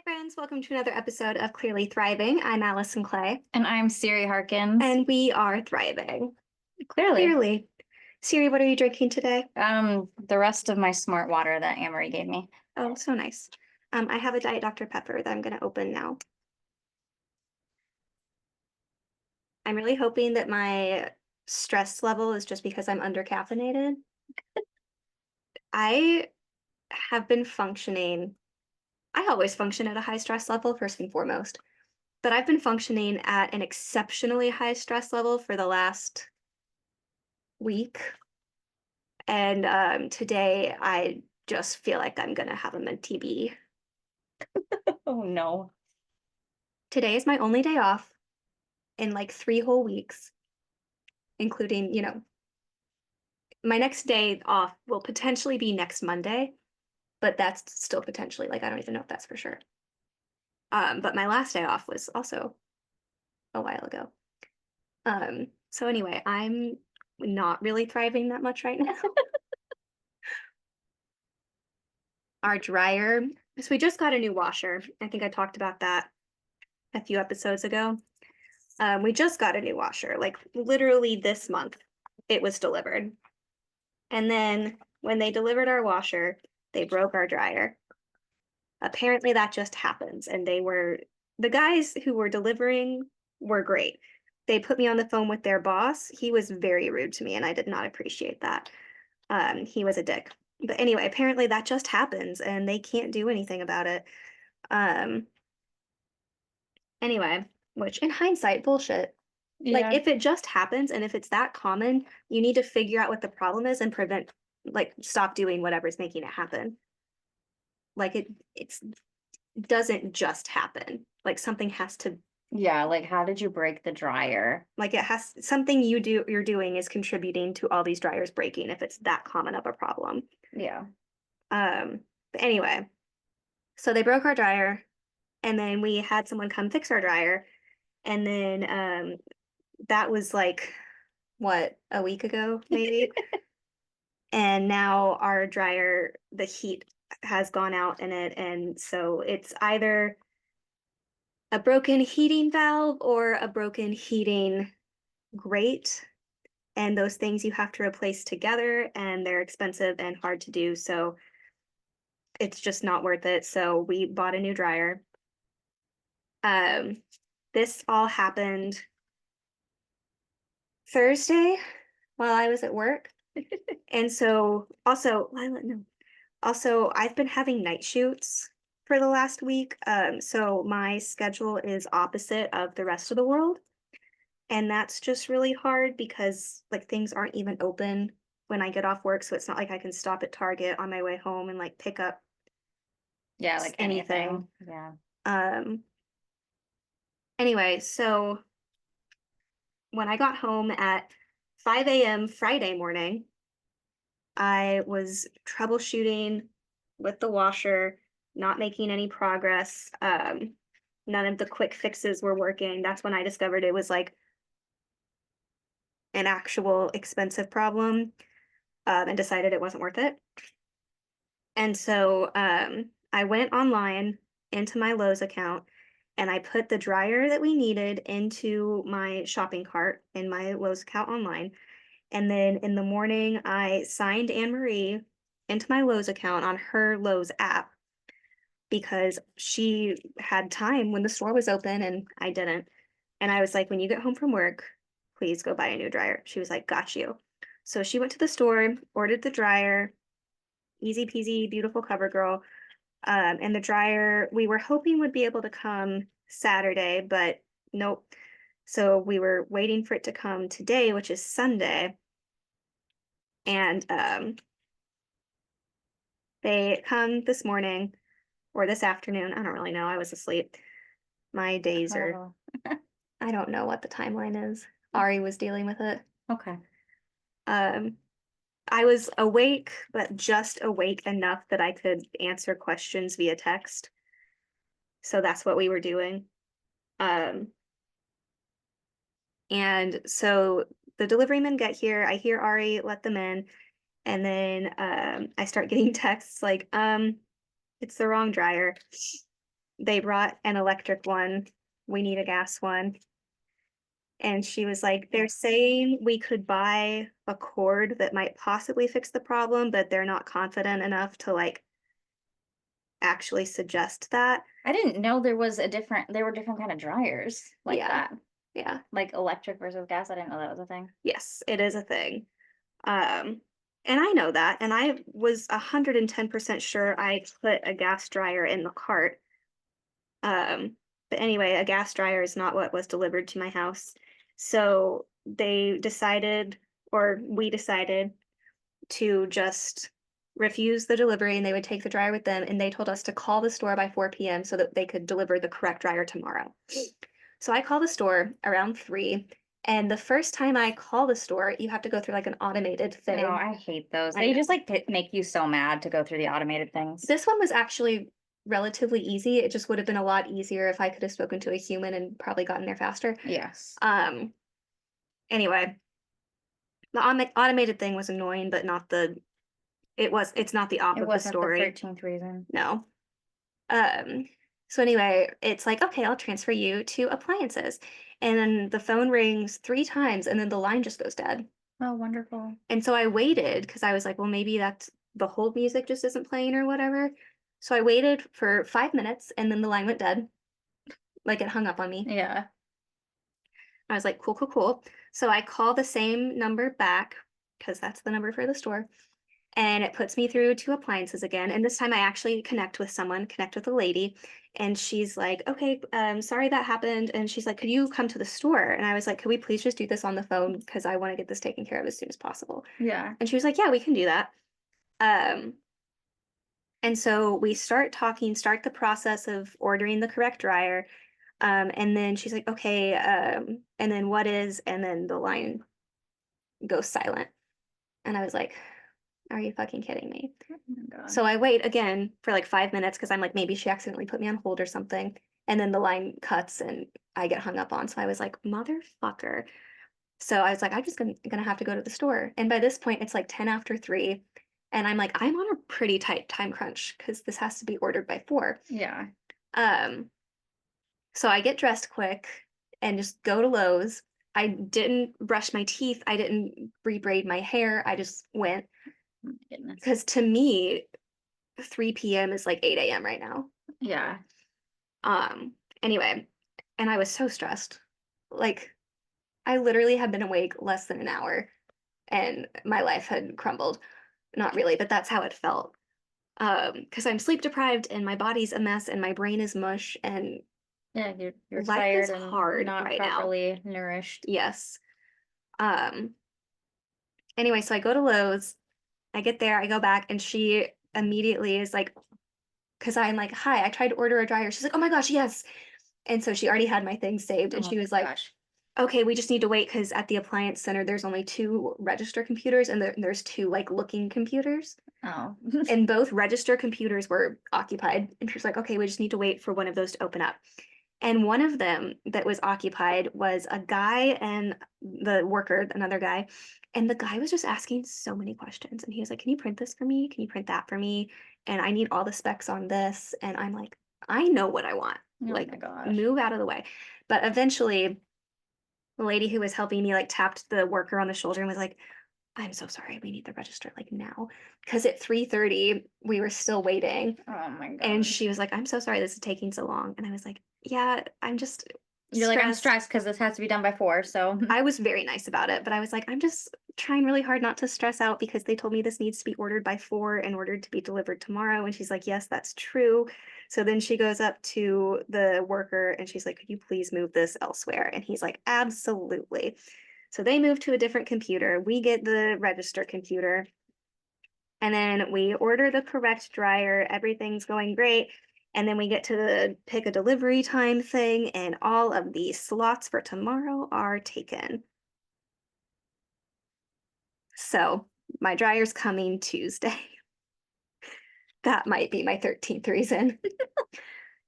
friends, welcome to another episode of Clearly Thriving. I'm Allison Clay, And I'm Siri Harkins. and we are thriving. Clearly. Clearly. Siri, what are you drinking today? The rest of my smart water that Amory gave me. Oh, so nice. I have a Diet Dr. Pepper that I'm going to open now. I'm really hoping that my stress level is just because I'm undercaffeinated. I have been functioning. I always function at a high stress level, first and foremost, but I've been functioning at an exceptionally high stress level for the last week. And today I just feel like I'm gonna have a TB. Oh no. Today is my only day off in like 3 whole weeks, including, my next day off will potentially be next Monday, but that's still potentially, like, I don't even know if that's for sure. But my last day off was also a while ago. So anyway, I'm not really thriving that much right now. Our dryer, so we just got a new washer. I think I talked about that a few episodes ago. We just got a new washer, like literally this month it was delivered. And then when they delivered our washer, they broke our dryer. Apparently that just happens. And the guys who were delivering were great. They put me on the phone with their boss. He was very rude to me and I did not appreciate that. He was a dick. But anyway, apparently that just happens and they can't do anything about it. Um, anyway, which in hindsight, bullshit. Like, if it just happens and if it's that common, you need to figure out what the problem is and stop doing whatever's making it happen. Like, it doesn't just happen. Like, something has to, Yeah, like how did you break the dryer? like, something you're doing is contributing to all these dryers breaking if it's that common of a problem. Yeah. But anyway, so they broke our dryer and then we had someone come fix our dryer. And then, that was like, what, a week ago, maybe? And now our dryer, the heat has gone out in it, and so it's either a broken heating valve or a broken heating grate, and those things you have to replace together, and they're expensive and hard to do, so it's just not worth it. So we bought a new dryer. This all happened Thursday while I was at work. And so also, I've been having night shoots for the last week. So my schedule is opposite of the rest of the world. And that's just really hard because like things aren't even open when I get off work. So it's not like I can stop at Target on my way home and like pick up Yeah, like anything. Yeah. Anyway, so when I got home at 5 a.m. Friday morning, I was troubleshooting with the washer, not making any progress. None of the quick fixes were working. That's when I discovered it was like an actual expensive problem, and decided it wasn't worth it. And so I went online into my Lowe's account and I put the dryer that we needed into my shopping cart in my Lowe's account online. And then in the morning, I signed Anne Marie into my Lowe's account on her Lowe's app because she had time when the store was open and I didn't. And I was like, when you get home from work, please go buy a new dryer. She was like, got you. So she went to the store, ordered the dryer, easy peasy, beautiful cover girl. And the dryer we were hoping would be able to come Saturday, but nope. So we were waiting for it to come today, which is Sunday. And they come this morning or this afternoon. I don't really know. I was asleep. My days are, I don't know what the timeline is. Ari was dealing with it. Okay. I was awake, but just awake enough that I could answer questions via text. So that's what we were doing. And so the delivery men get here. I hear Ari let them in. And then I start getting texts like, it's the wrong dryer. they brought an electric one. We need a gas one. And she was like, they're saying we could buy a cord that might possibly fix the problem, but they're not confident enough to like actually suggest that. I didn't know there were different kind of dryers like Yeah. that. Yeah. Like electric versus gas. I didn't know that was a thing. Yes, it is a thing. Um, and I know that, and I was 110% sure I put a gas dryer in the cart. But anyway, a gas dryer is not what was delivered to my house. So they decided, or we decided, to just refuse the delivery and they would take the dryer with them. And they told us to call the store by 4 p.m. so that they could deliver the correct dryer tomorrow. So I call the store around 3. And the first time I call the store, you have to go through like an automated No, thing. I hate those. I They know. just like make you so mad to go through the automated things. This one was actually relatively easy. It just would have been a lot easier if I could have spoken to a human and probably gotten there faster. Yes. Anyway, the automated thing was annoying, but not the it's not the op It of the wasn't the story. 13th reason. No. So anyway, it's like, okay, I'll transfer you to appliances. And then the phone rings 3 times and then the line just goes dead. Oh, wonderful. And so I waited because I was like, well, maybe that's the hold music just isn't playing or whatever. So I waited for 5 minutes and then the line went dead. Like it hung up on me. Yeah. I was like, cool, cool, cool. So I call the same number back because that's the number for the store. And it puts me through to appliances again. And this time I actually connect with a lady. And she's like, okay, sorry that happened. And she's like, could you come to the store? And I was like, could we please just do this on the phone? Because I want to get this taken care of as soon as possible. Yeah. And she was like, yeah, we can do that. Um, and so we start the process of ordering the correct dryer. And then she's like, okay, and then what is, and then the line goes silent. And I was like, are you fucking kidding me? Oh my God. So I wait again for like 5 minutes because I'm like, maybe she accidentally put me on hold or something. And then the line cuts and I get hung up on. So I was like, motherfucker. So I was like, I'm just gonna have to go to the store. And by this point, it's like 10 after 3. And I'm like, I'm on a pretty tight time crunch because this has to be ordered by 4. Yeah. Um, so I get dressed quick and just go to Lowe's. I didn't brush my teeth. I didn't rebraid my hair. I just went Oh my goodness. because to me, 3 p.m. is like 8 a.m. right now. Yeah. Anyway, and I was so stressed. Like, I literally had been awake less than an hour and my life had crumbled. Not really, but that's how it felt. Because I'm sleep deprived and my body's a mess and my brain is mush and Yeah, you're life tired is and hard not right now. properly nourished. Yes. Um, anyway, so I go to Lowe's, I get there, I go back, and she immediately is like, because I'm like, hi, I tried to order a dryer. She's like, oh my gosh, yes. And so she already had my thing saved, and Oh she my was like, gosh. okay, we just need to wait because at the appliance center, there's only 2 register computers, and there's 2 like looking computers. Oh. And both register computers were occupied. And she was like, okay, we just need to wait for one of those to open up. And one of them that was occupied was a guy and the worker, another guy. And the guy was just asking so many questions. And he was like, can you print this for me? Can you print that for me? And I need all the specs on this. And I'm like, I know what I want. Oh Like, my gosh. move out of the way. But eventually, the lady who was helping me like tapped the worker on the shoulder and was like, I'm so sorry, we need the register like now. Because at 3:30, we were still waiting. Oh my And God. she was like, I'm so sorry this is taking so long. And I was like, yeah, I'm just You're like, I'm stressed. stressed because this has to be done by 4. So I was very nice about it, but I was like, I'm just trying really hard not to stress out because they told me this needs to be ordered by 4 and ordered to be delivered tomorrow. And she's like, yes, that's true. So then she goes up to the worker and she's like, could you please move this elsewhere? And he's like, absolutely. So they move to a different computer. We get the register computer. And then we order the correct dryer. Everything's going great. And then we get to the pick a delivery time thing, and all of the slots for tomorrow are taken. So my dryer's coming Tuesday. That might be my 13th reason.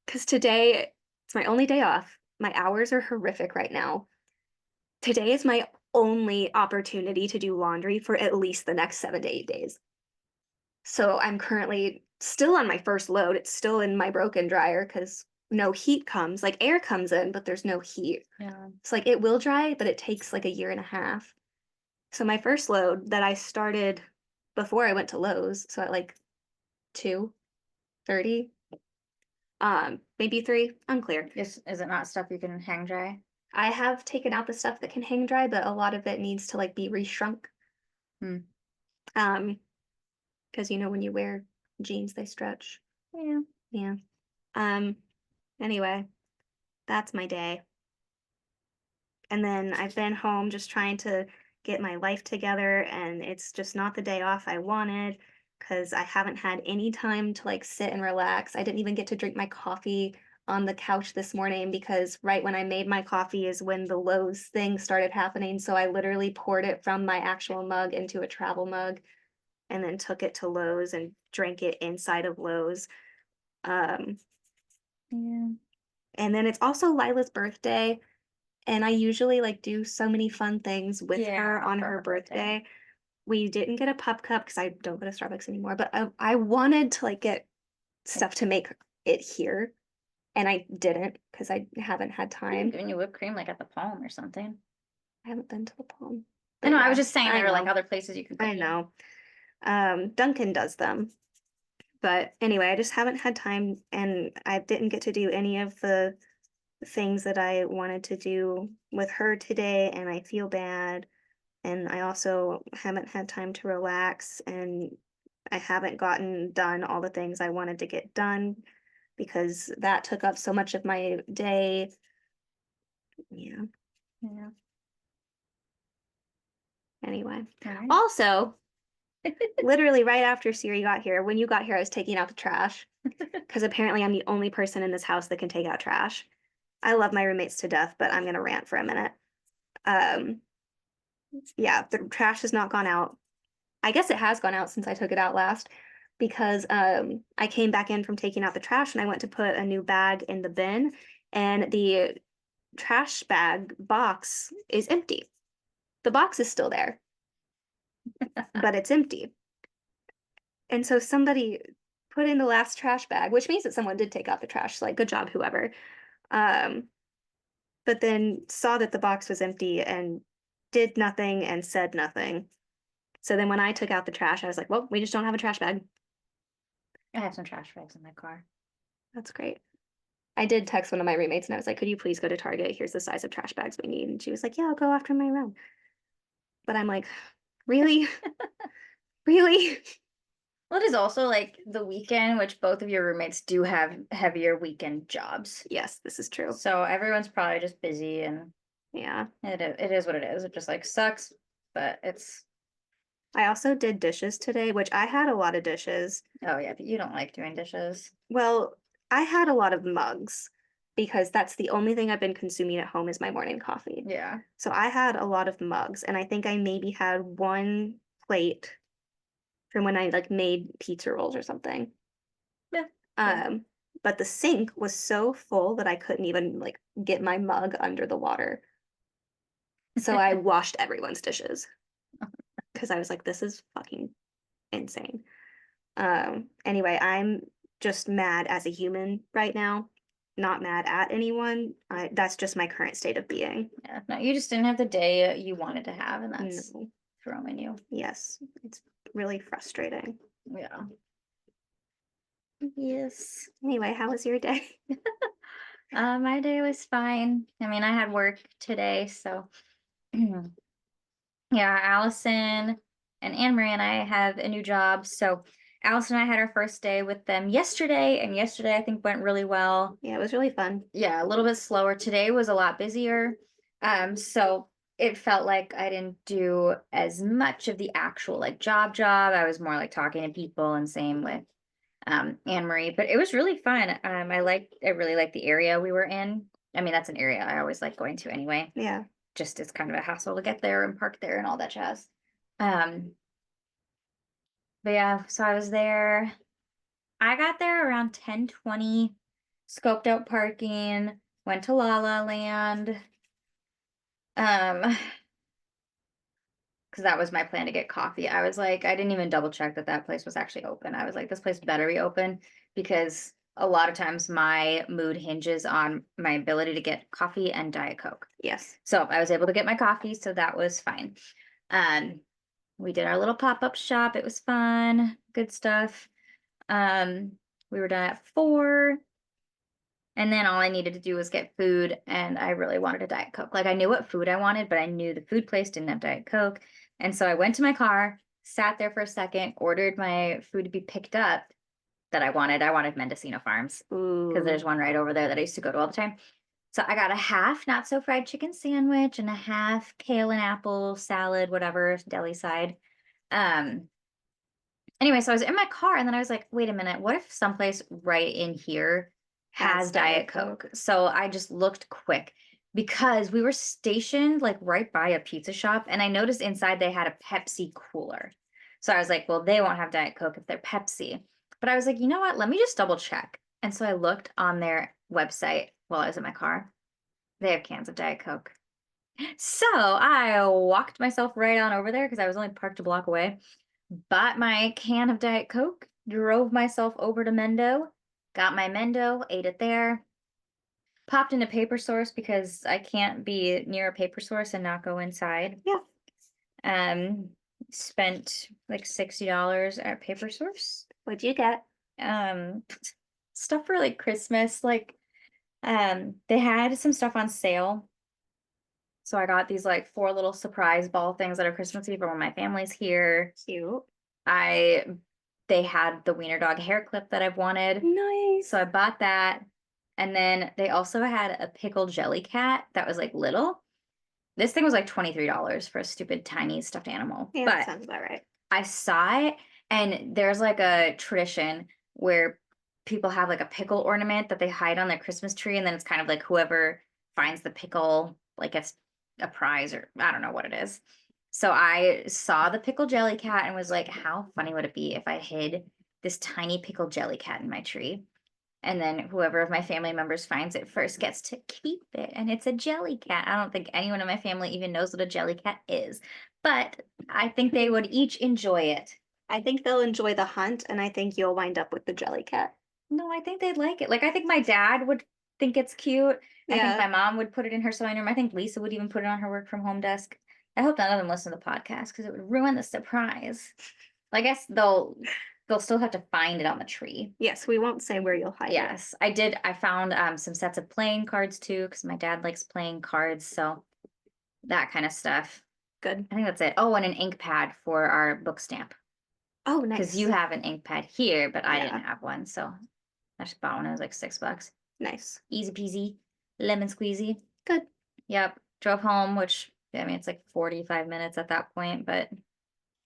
Because today, it's my only day off. My hours are horrific right now. Today is my only opportunity to do laundry for at least the next 7 to 8 days. So I'm currently still on my first load. It's still in my broken dryer because no heat comes, like air comes in, but there's no heat. Yeah. It's like it will dry, but it takes like a year and a half. So my first load that I started before I went to Lowe's, so at like 2:30, maybe 3, unclear. Is it not stuff you can hang dry? I have taken out the stuff that can hang dry, but a lot of it needs to like be reshrunk. Hmm. Um, because when you wear jeans, they stretch. Yeah. Yeah. Um, anyway, that's my day. And then I've been home just trying to get my life together, and it's just not the day off I wanted because I haven't had any time to like sit and relax. I didn't even get to drink my coffee on the couch this morning because right when I made my coffee is when the Lowe's thing started happening. So I literally poured it from my actual mug into a travel mug and then took it to Lowe's and drank it inside of Lowe's. Um, Yeah. and then it's also Lila's birthday. And I usually like do so many fun things with her Yeah, on for her her birthday. birthday. We didn't get a pup cup because I don't go to Starbucks anymore, but I wanted to like get stuff to make it here, and I didn't because I haven't had I'm time. giving you whipped cream like at the Palm or something. I haven't been to the Palm. I But know, I was yeah, just saying I there are like know. other places you can go. I know. Duncan does them. But anyway, I just haven't had time and I didn't get to do any of the things that I wanted to do with her today, and I feel bad. And I also haven't had time to relax, and I haven't gotten done all the things I wanted to get done because that took up so much of my day. Yeah. Yeah. Anyway. All right. Also, literally right after Siri got here, when you got here, I was taking out the trash because apparently I'm the only person in this house that can take out trash. I love my roommates to death, but I'm gonna rant for a minute. Um, yeah, the trash has not gone out. I guess it has gone out since I took it out last because I came back in from taking out the trash and I went to put a new bag in the bin and the trash bag box is empty. The box is still there, but it's empty. And so somebody put in the last trash bag, which means that someone did take out the trash. So like, good job, whoever. Um, but then saw that the box was empty and did nothing and said nothing. So then when I took out the trash, I was like, well, we just don't have a trash bag. I have some trash bags in my car. That's great. I did text one of my roommates and I was like, could you please go to Target? Here's the size of trash bags we need. And she was like, yeah, I'll go after my room. But I'm like, really? Really? Well, it is also like the weekend, which both of your roommates do have heavier weekend jobs. Yes, this is true. So everyone's probably just busy and Yeah. it is what it is. It just like sucks, but it's, I also did dishes today, which I had a lot of dishes. oh yeah, but you don't like doing dishes. Well, I had a lot of mugs because that's the only thing I've been consuming at home is my morning coffee. Yeah. So I had a lot of mugs, and I think I maybe had one plate from when I like made pizza rolls or something. Yeah. Um, but the sink was so full that I couldn't even like get my mug under the water. So I washed everyone's dishes because I was like, this is fucking insane. Anyway, I'm just mad as a human right now, not mad at anyone. That's just my current state of being. Yeah. No, you just didn't have the day you wanted to have, and that's No, throwing you. yes, it's really frustrating. Yeah. Yes. Anyway, how was your day? My day was fine. I mean, I had work today, so yeah, Allison and Anne Marie and I have a new job. So Allison and I had our first day with them yesterday, and yesterday I think went really well. Yeah, it was really fun. Yeah, a little bit slower. Today was a lot busier. So it felt like I didn't do as much of the actual like job. I was more like talking to people and same with Anne Marie, but it was really fun. I really like the area we were in. I mean, that's an area I always like going to anyway. Yeah. Just it's kind of a hassle to get there and park there and all that jazz. Um, but yeah, so I was there. I got there around 10:20, scoped out parking, went to La La Land. Um, because that was my plan to get coffee. I was like, I didn't even double check that that place was actually open. I was like, this place better be open because a lot of times my mood hinges on my ability to get coffee and Diet Coke. Yes. So I was able to get my coffee, so that was fine. Um, we did our little pop-up shop. It was fun, good stuff. Um, we were done at 4, and then all I needed to do was get food, and I really wanted a Diet Coke. Like, I knew what food I wanted, but I knew the food place didn't have Diet Coke. And so I went to my car, sat there for a second, ordered my food to be picked up that I wanted. I wanted Mendocino Farms because Ooh. there's one right over there that I used to go to all the time. So I got a half not so fried chicken sandwich and a half kale and apple salad, whatever, deli side. Um, anyway, so I was in my car and then I was like, wait a minute, what if someplace right in here has Diet Coke? So I just looked quick because we were stationed like right by a pizza shop and I noticed inside they had a Pepsi cooler. So I was like, well, they won't have Diet Coke if they're Pepsi. But I was like, you know what? Let me just double check. And so I looked on their website while I was in my car. They have cans of Diet Coke. So I walked myself right on over there because I was only parked a block away, bought my can of Diet Coke, drove myself over to Mendo, got my Mendo, ate it there, popped into Paper Source because I can't be near a Paper Source and not go inside. Yeah. Um, spent like $60 at Paper Source. What'd you get? Um, stuff for like Christmas, like they had some stuff on sale. So I got these like 4 little surprise ball things that are Christmassy for when my family's here. Cute. They had the wiener dog hair clip that I've wanted. Nice. So I bought that. And then they also had a pickle jelly cat that was like little. This thing was like $23 for a stupid tiny stuffed animal. Yeah, But that sounds about right. I saw it and there's like a tradition where people have like a pickle ornament that they hide on their Christmas tree, and then it's kind of like whoever finds the pickle like gets a prize, or I don't know what it is. So I saw the pickle jelly cat and was like, how funny would it be if I hid this tiny pickle jelly cat in my tree? And then whoever of my family members finds it first gets to keep it. And it's a jelly cat. I don't think anyone in my family even knows what a jelly cat is, but I think they would each enjoy it. I think they'll enjoy the hunt, and I think you'll wind up with the jelly cat. No, I think they'd like it. Like, I think my dad would think it's cute. I think Yeah. my mom would put it in her sewing room. I think Lisa would even put it on her work from home desk. I hope none of them listen to the podcast because it would ruin the surprise. I guess they'll still have to find it on the tree. Yes, we won't say where you'll hide it. Yes, I found some sets of playing cards too because my dad likes playing cards, so that kind of stuff. Good. I think that's it. Oh, and an ink pad for our book stamp Oh, because nice. you have an ink pad here, but I Yeah. didn't have one, so I just bought one. It was like $6. Nice. Easy peasy, lemon squeezy. Good. Yep. Drove home, which I mean it's like 45 minutes at that point, but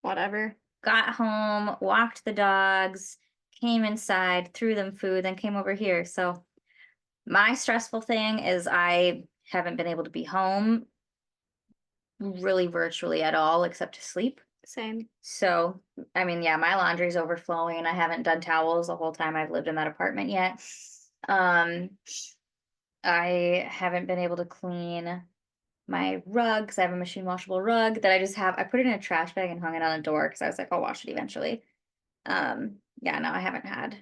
Whatever. got home, walked the dogs, came inside, threw them food, then came over here. So my stressful thing is I haven't been able to be home really virtually at all except to sleep. Same. So, I mean, yeah, my laundry's overflowing and I haven't done towels the whole time I've lived in that apartment yet. I haven't been able to clean my rug because I have a machine washable rug that I put it in a trash bag and hung it on the door because I was like, I'll wash it eventually. Yeah, no, I haven't had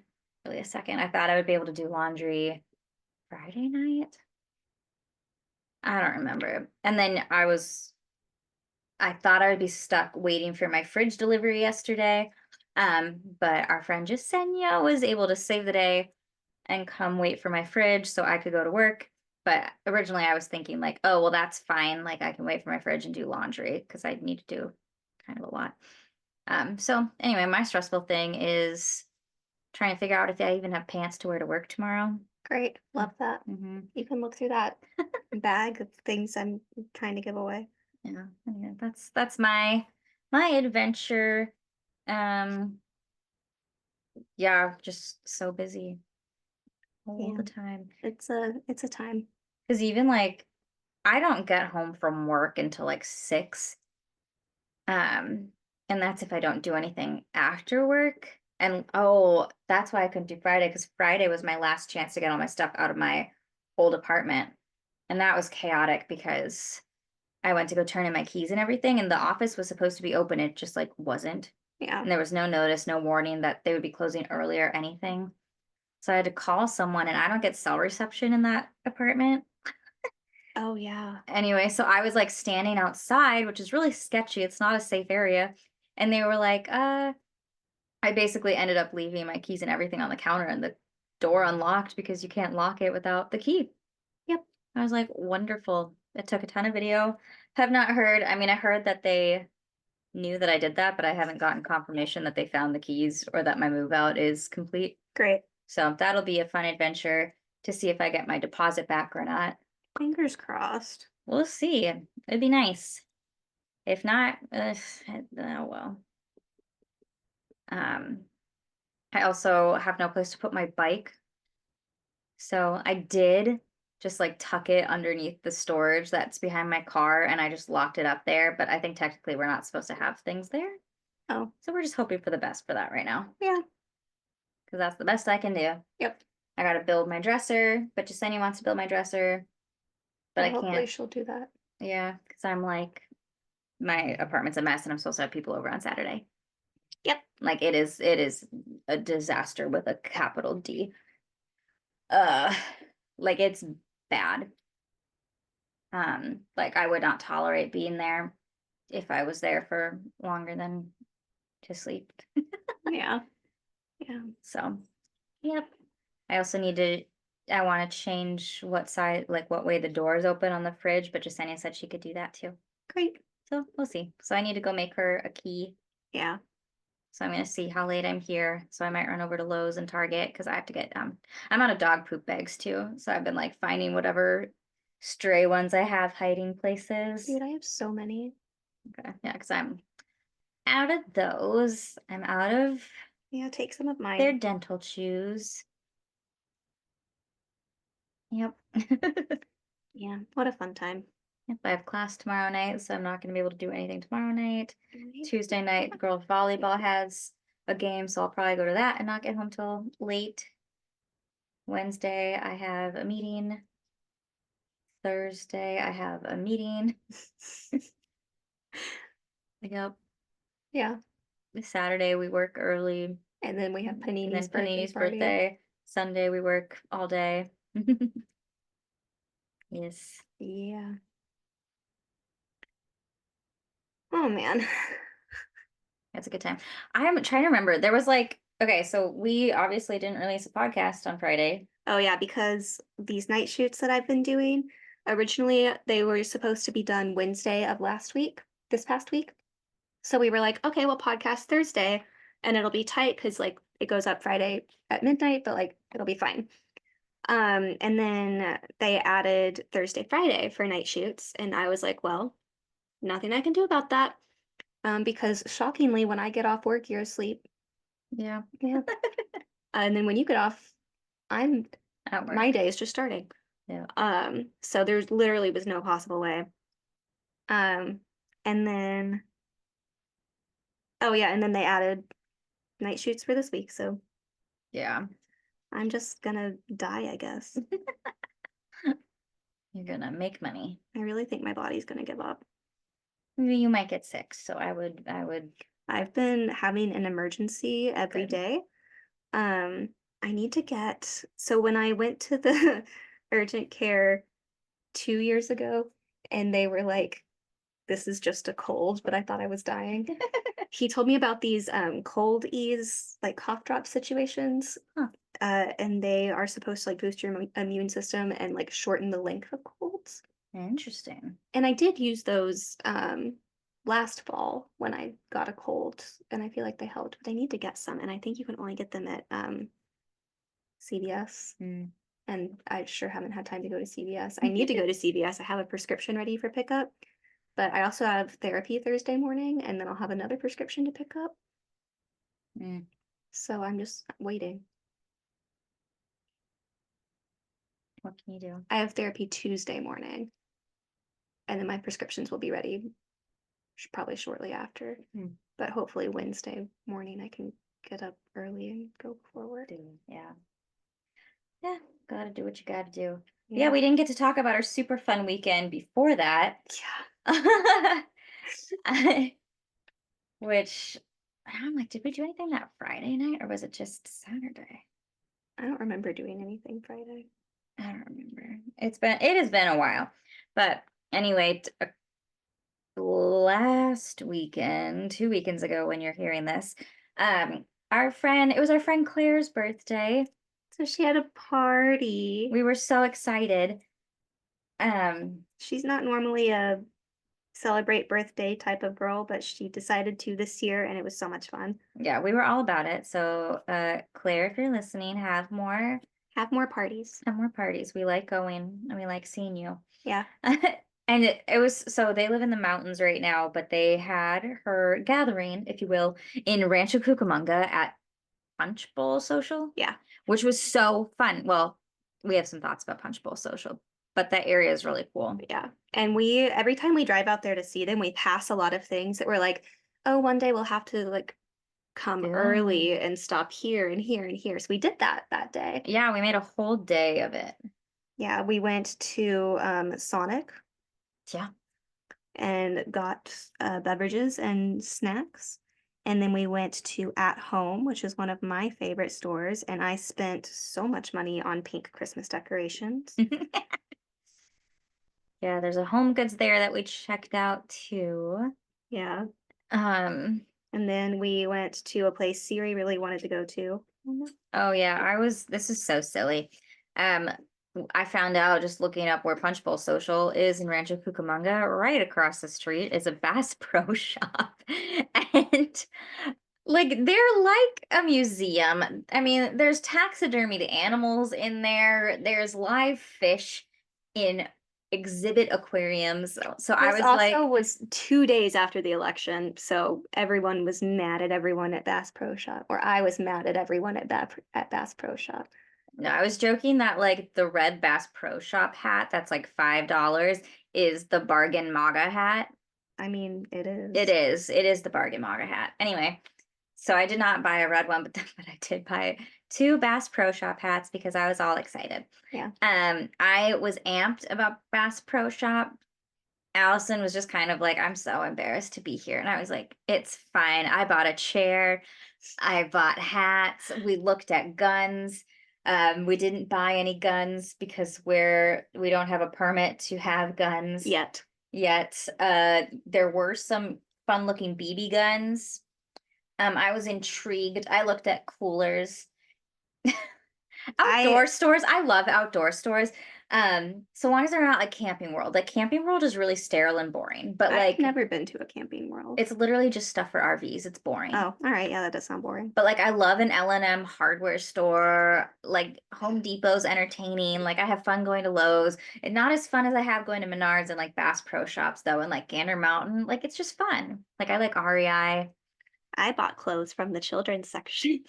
really a second. I thought I would be able to do laundry Friday night. I don't remember. And then I thought I would be stuck waiting for my fridge delivery yesterday. But our friend Jasenia was able to save the day and come wait for my fridge so I could go to work. But originally I was thinking like, oh, well, that's fine. Like I can wait for my fridge and do laundry because I need to do kind of a lot. So anyway, my stressful thing is trying to figure out if I even have pants to wear to work tomorrow. Great. Love that. Mm-hmm. You can look through that bag of things I'm trying to give away. Yeah, anyway, that's my adventure. Yeah, just so busy all the time. It's a time. Because even like I don't get home from work until like 6. And that's if I don't do anything after work. And oh, that's why I couldn't do Friday, because Friday was my last chance to get all my stuff out of my old apartment. And that was chaotic because I went to go turn in my keys and everything, and the office was supposed to be open. It just like wasn't. Yeah. And there was no notice, no warning that they would be closing early or anything. So I had to call someone, and I don't get cell reception in that apartment. Oh, yeah. Anyway, so I was like standing outside, which is really sketchy. It's not a safe area. And they were like, I basically ended up leaving my keys and everything on the counter and the door unlocked because you can't lock it without the key. Yep. I was like, wonderful. It took a ton of video. Have not heard. I mean, I heard that they knew that I did that, but I haven't gotten confirmation that they found the keys or that my move out is complete. Great. So that'll be a fun adventure to see if I get my deposit back or not. Fingers crossed. We'll see. It'd be nice. If not, oh well. Um, I also have no place to put my bike. So I did just like tuck it underneath the storage that's behind my car and I just locked it up there. But I think technically we're not supposed to have things there. Oh, So we're just hoping for the best for that right now. yeah. Because that's the best I can do. Yep. I gotta build my dresser, but Jasenia wants to build my dresser. But Well, I hopefully can't. she'll do that. Yeah, because I'm like, my apartment's a mess and I'm supposed to have people over on Saturday. Yep. Like it is a disaster with a capital D. Like it's bad. Like I would not tolerate being there if I was there for longer than to sleep. Yeah. Yeah. So, yep. I also need to I want to change what side, like what way the doors open on the fridge, but Jasenia said she could do that too. Great. So we'll see. So I need to go make her a key. Yeah. So I'm gonna see how late I'm here. So I might run over to Lowe's and Target because I have to get I'm out of dog poop bags too. So I've been like finding whatever stray ones I have hiding places. Dude, I have so many. Okay. Yeah, because I'm out of those. I'm out of Yeah, take some of their mine. dental chews. Yep. Yeah. What a fun time. Yep, I have class tomorrow night, so I'm not going to be able to do anything tomorrow night. Right? Tuesday night, girls volleyball has a game, so I'll probably go to that and not get home till late. Wednesday, I have a meeting. Thursday, I have a meeting. Yep. Yeah. Saturday, we work early. And then we have And then Panini's birthday Panini's party. birthday. Sunday, we work all day. Yes. Yeah. Oh man. That's a good time. I'm trying to remember. There was like, okay, so we obviously didn't release a podcast on Friday. Oh yeah, because these night shoots that I've been doing, originally they were supposed to be done Wednesday of this past week. So we were like, okay, we'll podcast Thursday and it'll be tight because like it goes up Friday at midnight, but like it'll be fine. And then they added Thursday, Friday for night shoots, and I was like, well, nothing I can do about that. Because shockingly, when I get off work, you're asleep. Yeah. Yeah. And then when you get off, I'm At work. my day is just starting. Yeah. So there's literally was no possible way. And then oh yeah, and then they added night shoots for this week, so Yeah. I'm just gonna die, I guess. You're gonna make money. I really think my body's gonna give up. You might get sick, so I would I've been having an emergency every Good. day. I need to get so when I went to the urgent care 2 years ago and they were like, this is just a cold, but I thought I was dying. He told me about these cold ease, like cough drop situations. Huh. And they are supposed to like boost your immune system and like shorten the length of colds. Interesting. And I did use those last fall when I got a cold, and I feel like they helped, but I need to get some, and I think you can only get them at CVS. Mm. And I sure haven't had time to go to CVS. I need to go to CVS. I have a prescription ready for pickup, but I also have therapy Thursday morning, and then I'll have another prescription to pick up. Mm. So I'm just waiting. What can you do? I have therapy Tuesday morning, and then my prescriptions will be ready probably shortly after. Mm. But hopefully Wednesday morning I can get up early and go forward. Yeah. Yeah, gotta do what you gotta do. Yeah, we didn't get to talk about our super fun weekend before that. Yeah. Which I'm like, did we do anything that Friday night or was it just Saturday? I don't remember doing anything Friday. I don't remember. It has been a while. But anyway, last weekend, 2 weekends ago when you're hearing this, it was our friend Claire's birthday. So she had a party. We were so excited. She's not normally a celebrate birthday type of girl, but she decided to this year, and it was so much fun. Yeah, we were all about it. So, Claire, if you're listening, Have more parties. have more parties. We like going and we like seeing you. Yeah. And it was so they live in the mountains right now, but they had her gathering, if you will, in Rancho Cucamonga at Punch Bowl Social, Yeah. which was so fun. Well, we have some thoughts about Punch Bowl Social, but that area is really cool. Yeah. And every time we drive out there to see them, we pass a lot of things that we're like, oh, one day we'll have to like come Yeah. early and stop here and here and here. So we did that day. Yeah, we made a whole day of it. Yeah, we went to Sonic Yeah. and got beverages and snacks. And then we went to At Home, which is one of my favorite stores, and I spent so much money on pink Christmas decorations. Yeah, there's a Home Goods there that we checked out too. Yeah. Um, And then we went to a place Siri really wanted to go to. oh yeah, this is so silly. Um, I found out just looking up where Punch Bowl Social is in Rancho Cucamonga, right across the street is a Bass Pro Shop. And like they're like a museum. I mean, there's taxidermied animals in there. There's live fish in exhibit aquariums. So I This was also like, was 2 days after the election, so everyone was mad at everyone at Bass Pro Shop, or I was mad at everyone at Bass Pro Shop. no, I was joking that like the red Bass Pro Shop hat that's like $5 is the bargain MAGA hat. I mean, it is. It is. It is the bargain MAGA hat. Anyway, so I did not buy a red one, but I did buy two Bass Pro Shop hats because I was all excited. Yeah. I was amped about Bass Pro Shop. Allison was just kind of like, I'm so embarrassed to be here. And I was like, it's fine. I bought a chair. I bought hats. We looked at guns. We didn't buy any guns because we don't have a permit to have guns Yet. yet. There were some fun looking BB guns. I was intrigued. I looked at coolers. Outdoor stores. I love outdoor stores. So long as they're not like Camping World. Like Camping World is really sterile and boring, but I've like never been to a Camping World. it's literally just stuff for RVs. It's boring. Oh, all right. Yeah, that does sound boring. But like I love an L&M hardware store. Like Home Depot's entertaining. Like I have fun going to Lowe's. And not as fun as I have going to Menards and like Bass Pro Shops though, and like Gander Mountain. Like it's just fun. Like I like REI. I bought clothes from the children's section.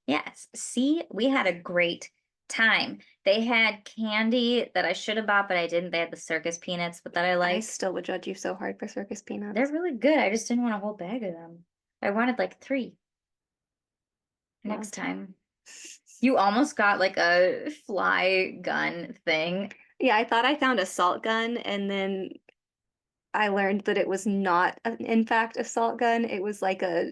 Yes. See, we had a great time. They had candy that I should have bought, but I didn't. They had the circus peanuts, but that I I like. still would judge you so hard for circus peanuts. They're really good. I just didn't want a whole bag of them. I wanted like 3 next time. You almost got like a fly gun thing. Yeah, I thought I found a salt gun, and then I learned that it was not, in fact, a salt gun. It was like a,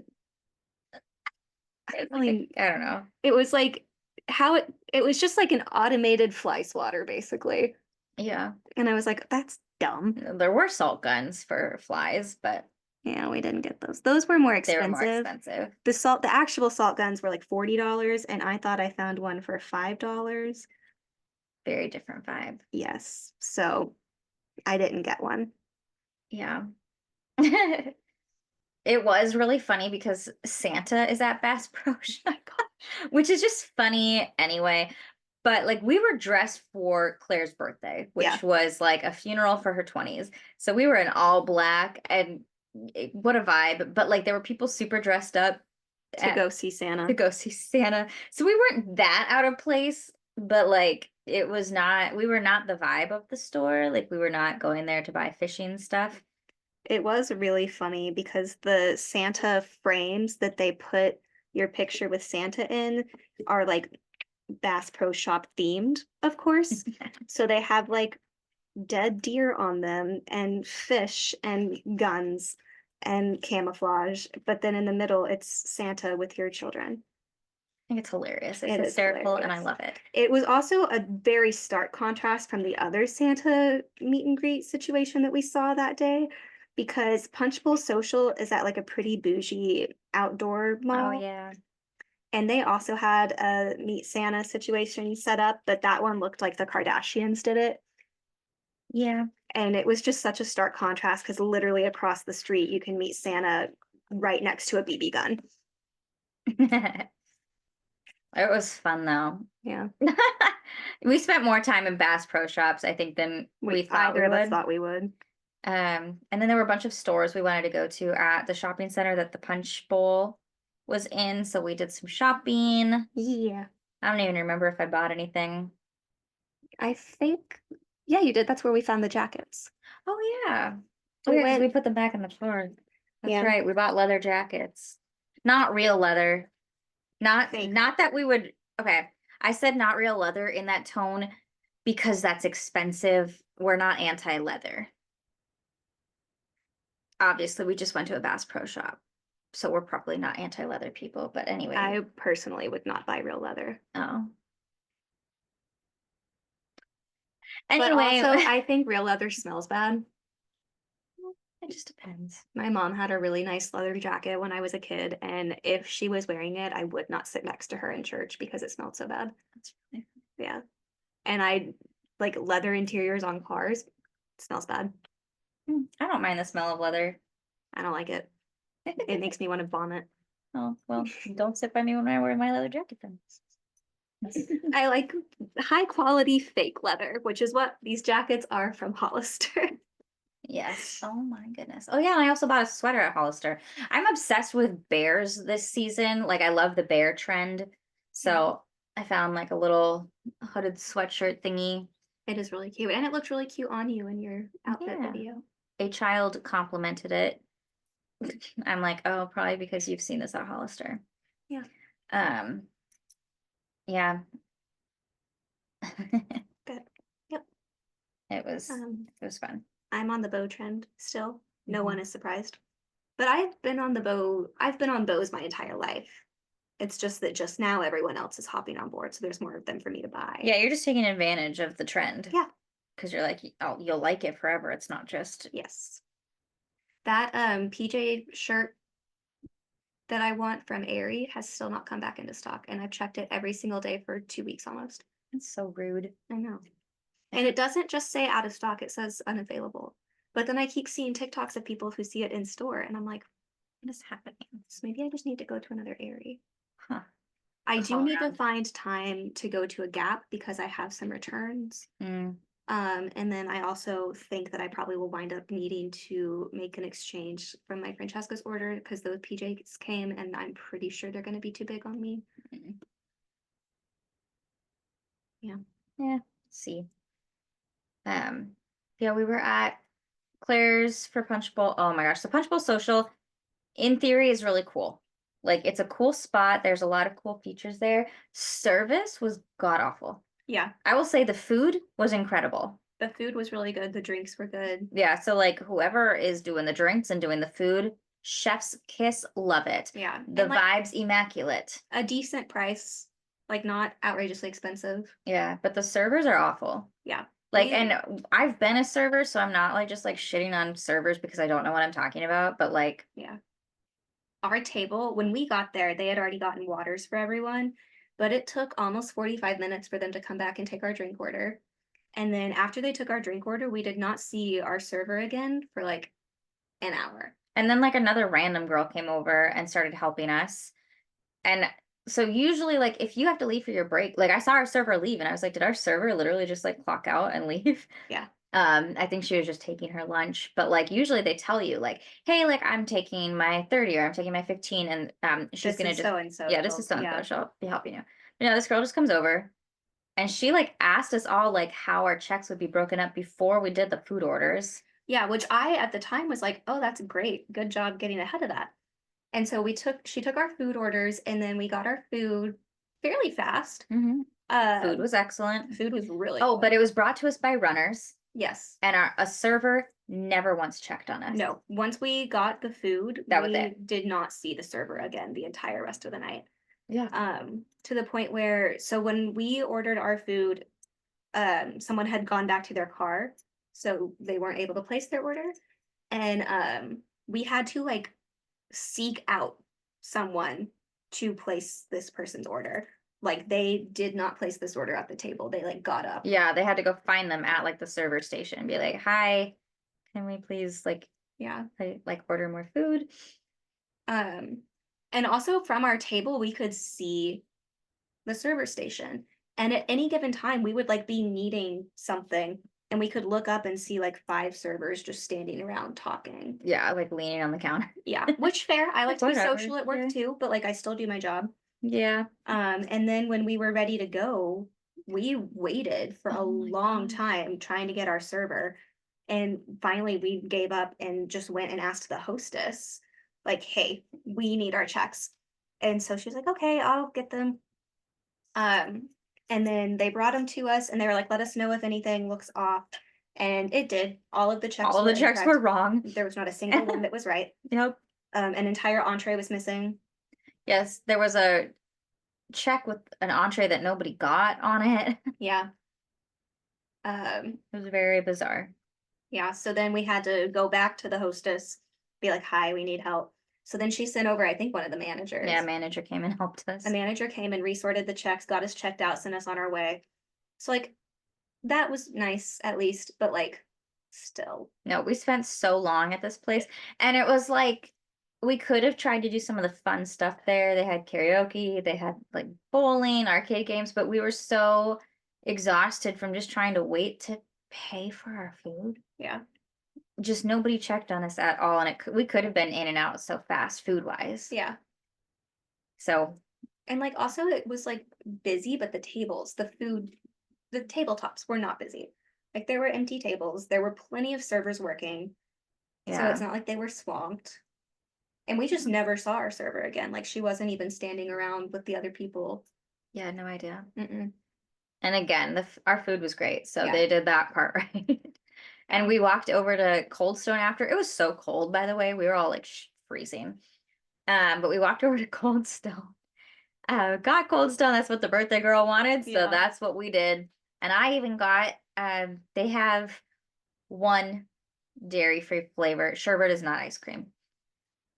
I mean, I don't know. it was like it was just like an automated fly swatter, basically. Yeah. And I was like, that's dumb. There were salt guns for flies, but Yeah, we didn't get those. Those were more they were expensive. more expensive. The actual salt guns were like $40, and I thought I found one for $5. Very different vibe. Yes, so I didn't get one. Yeah. It was really funny because Santa is at Bass Pro Shop, which is just funny anyway. But like we were dressed for Claire's birthday, which Yeah. was like a funeral for her 20s. So we were in all black and what a vibe. But like there were people super dressed up To go see Santa. to go see Santa. So we weren't that out of place, but like we were not the vibe of the store. Like we were not going there to buy fishing stuff. It was really funny because the Santa frames that they put your picture with Santa in are like Bass Pro Shop themed, of course. So they have like dead deer on them and fish and guns and camouflage, but then in the middle it's Santa with your children. think it's hilarious. It's It is hysterical, and I hilarious. love it. It was also a very stark contrast from the other Santa meet and greet situation that we saw that day, because Punch Bowl Social is at like a pretty bougie outdoor Oh, mall, yeah. and they also had a Meet Santa situation set up, but that one looked like the Kardashians did it. Yeah. And it was just such a stark contrast because literally across the street you can meet Santa right next to a BB gun. It was fun, though. Yeah. We spent more time in Bass Pro Shops, I think, than we thought Either we of us would. thought we would. And then there were a bunch of stores we wanted to go to at the shopping center that the Punch Bowl was in, so we did some shopping. Yeah. I don't even remember if I bought anything. I think, yeah, you did. That's where we found the jackets. Oh, yeah. Oh, We yeah, because we went, put them back in the drawer. That's yeah, right. We bought leather jackets. Not real leather. fake. Not that we would. Okay. I said not real leather in that tone because that's expensive. We're not anti-leather. Obviously, we just went to a Bass Pro Shop. So we're probably not anti-leather people, but anyway. I personally would not buy real leather. Oh. But Anyway, also, I think real leather smells bad. it just depends. My mom had a really nice leather jacket when I was a kid, and if she was wearing it, I would not sit next to her in church because it smelled so bad. That's really Yeah. And I like leather interiors on cars. It smells bad. I don't mind the smell of leather. I don't like it. It makes me want to vomit. Oh, well, don't sit by me when I wear my leather jacket then. I like high quality fake leather, which is what these jackets are from Hollister. Yes. Oh my goodness. Oh yeah, and I also bought a sweater at Hollister. I'm obsessed with bears this season. Like I love the bear trend. So I found like a little hooded sweatshirt thingy. It is really cute, and it looked really cute on you in your outfit Yeah. video. A child complimented it. I'm like, oh, probably because you've seen this at Hollister. Yeah. Um, yeah. Good. Yep. It was fun. I'm on the bow trend still. No Mhm. one is surprised. But I've been on bows my entire life. It's just that just now everyone else is hopping on board, so there's more of them for me to buy. Yeah, you're just taking advantage of the trend. Yeah. Because you're like, oh, you'll like it forever. It's not just. Yes. That PJ shirt that I want from Aerie has still not come back into stock, and I've checked it every single day for 2 weeks almost. It's so rude. I know. And it doesn't just say out of stock, it says unavailable. But then I keep seeing TikToks of people who see it in store, and I'm like, What is happening? so maybe I just need to go to another Aerie. Huh. I do need to around. find time to go to a Gap because I have some returns. Mm. And then I also think that I probably will wind up needing to make an exchange from my Francesca's order because those PJs came and I'm pretty sure they're going to be too big on me. Mm. Yeah. Yeah. See. Yeah, we were at Claire's for Punch Bowl. Oh my gosh, the Punch Bowl Social, in theory, is really cool. Like, it's a cool spot. There's a lot of cool features there. Service was god awful. Yeah. I will say the food was incredible. The food was really good. The drinks were good. Yeah, so like whoever is doing the drinks and doing the food, chef's kiss, love it. Yeah. The And, like, vibes immaculate. a decent price, like not outrageously expensive. Yeah, but the servers are awful. Yeah. Like, and I've been a server, so I'm not like just like shitting on servers because I don't know what I'm talking about, but like, yeah. Our table, when we got there, they had already gotten waters for everyone, but it took almost 45 minutes for them to come back and take our drink order. And then after they took our drink order, we did not see our server again for like an hour. and then like another random girl came over and started helping us. And so usually like if you have to leave for your break, like I saw our server leave and I was like, did our server literally just like clock out and leave? Yeah. I think she was just taking her lunch, but like usually they tell you like, hey, like I'm taking my 30 or I'm taking my 15 and she's This gonna is just so-and-so. yeah, this is so-and-so. Yeah. She'll be helping you. You know, this girl just comes over and she like asked us all like how our checks would be broken up before we did the food orders. Yeah, which I at the time was like, oh, that's great. Good job getting ahead of that. And so she took our food orders and then we got our food fairly fast. Food was excellent. Food was really Oh, good. but it was brought to us by runners. Yes. And a server never once checked on us. No, once we got the food, That was we it. did not see the server again the entire rest of the night. Yeah. To the point where, so when we ordered our food, someone had gone back to their car, so they weren't able to place their order, and we had to like seek out someone to place this person's order. Like they did not place this order at the table. They like got up. Yeah, they had to go find them at like the server station and be like, "Hi, can we please Yeah. like order more food?" Um, and also from our table, we could see the server station. And at any given time, we would like be needing something and we could look up and see like 5 servers just standing around talking. Yeah, like leaning on the counter. Yeah, which fair. I like to be Whatever. social at work Yeah. too, but like I still do my job. Yeah. And then when we were ready to go, we waited for a Oh my long gosh. time trying to get our server. And finally we gave up and just went and asked the hostess, like, hey, we need our checks. And so she was like, okay, I'll get them. Um, and then they brought them to us and they were like, let us know if anything looks off. And it did. All of the checks All of were the checks were incorrect. wrong. There was not a single one that was right. Yep. An entire entree was missing. Yes, there was a check with an entree that nobody got on it. Yeah. Um, It was very bizarre. yeah. So then we had to go back to the hostess, be like, hi, we need help. So then she sent over, I think, one of the Yeah, managers. manager came and helped A us. manager came and resorted the checks, got us checked out, sent us on our way. So like that was nice at least, but like still. No, we spent so long at this place, and it was like we could have tried to do some of the fun stuff there. They had karaoke, they had like bowling, arcade games, but we were so exhausted from just trying to wait to pay for our food. Yeah. Just nobody checked on us at all, and we could have been in and out so fast food wise. Yeah. So And like also it was like busy, but the tables, the food, the tabletops were not busy. Like there were empty tables. There were plenty of servers working. So it's yeah, not like they were swamped. And we just never saw our server again. Like she wasn't even standing around with the other people. yeah, no idea. Mm-mm. And again, our food was great, so Yeah. they did that part right. And Yeah. we walked over to Cold Stone after. It was so cold, by the way. We were all like freezing. But we walked over to Cold Stone. Got Cold Stone. That's what the birthday girl wanted, so Yeah. that's what we did. And I even got. They have one dairy-free flavor. Sherbet is not ice cream.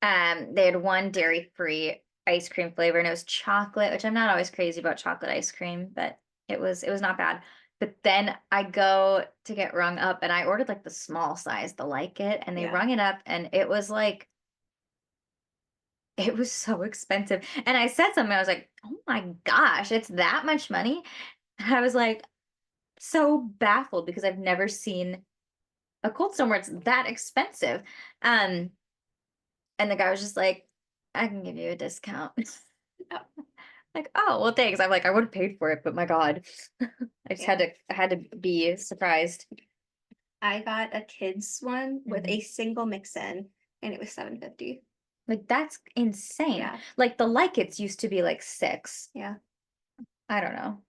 They had one dairy-free ice cream flavor, and it was chocolate, which I'm not always crazy about chocolate ice cream, but it was not bad. But then I go to get rung up, and I ordered like the small size, the like it, and they Yeah. rung it up, and it was like it was so expensive. And I said something, I was like, "Oh my gosh, it's that much money?" And I was like so baffled because I've never seen a Cold Stone where it's that expensive. Um, and the guy was just like, "I can give you a discount." Oh, Like, "Oh, well, thanks." I'm like, "I would have paid for it, but my God." I just yeah. had to be surprised. I got a kids one with Mhm. a single mix in and it was 750. Like, that's insane. Yeah. Like, the like it's used to be like 6. Yeah. I don't know.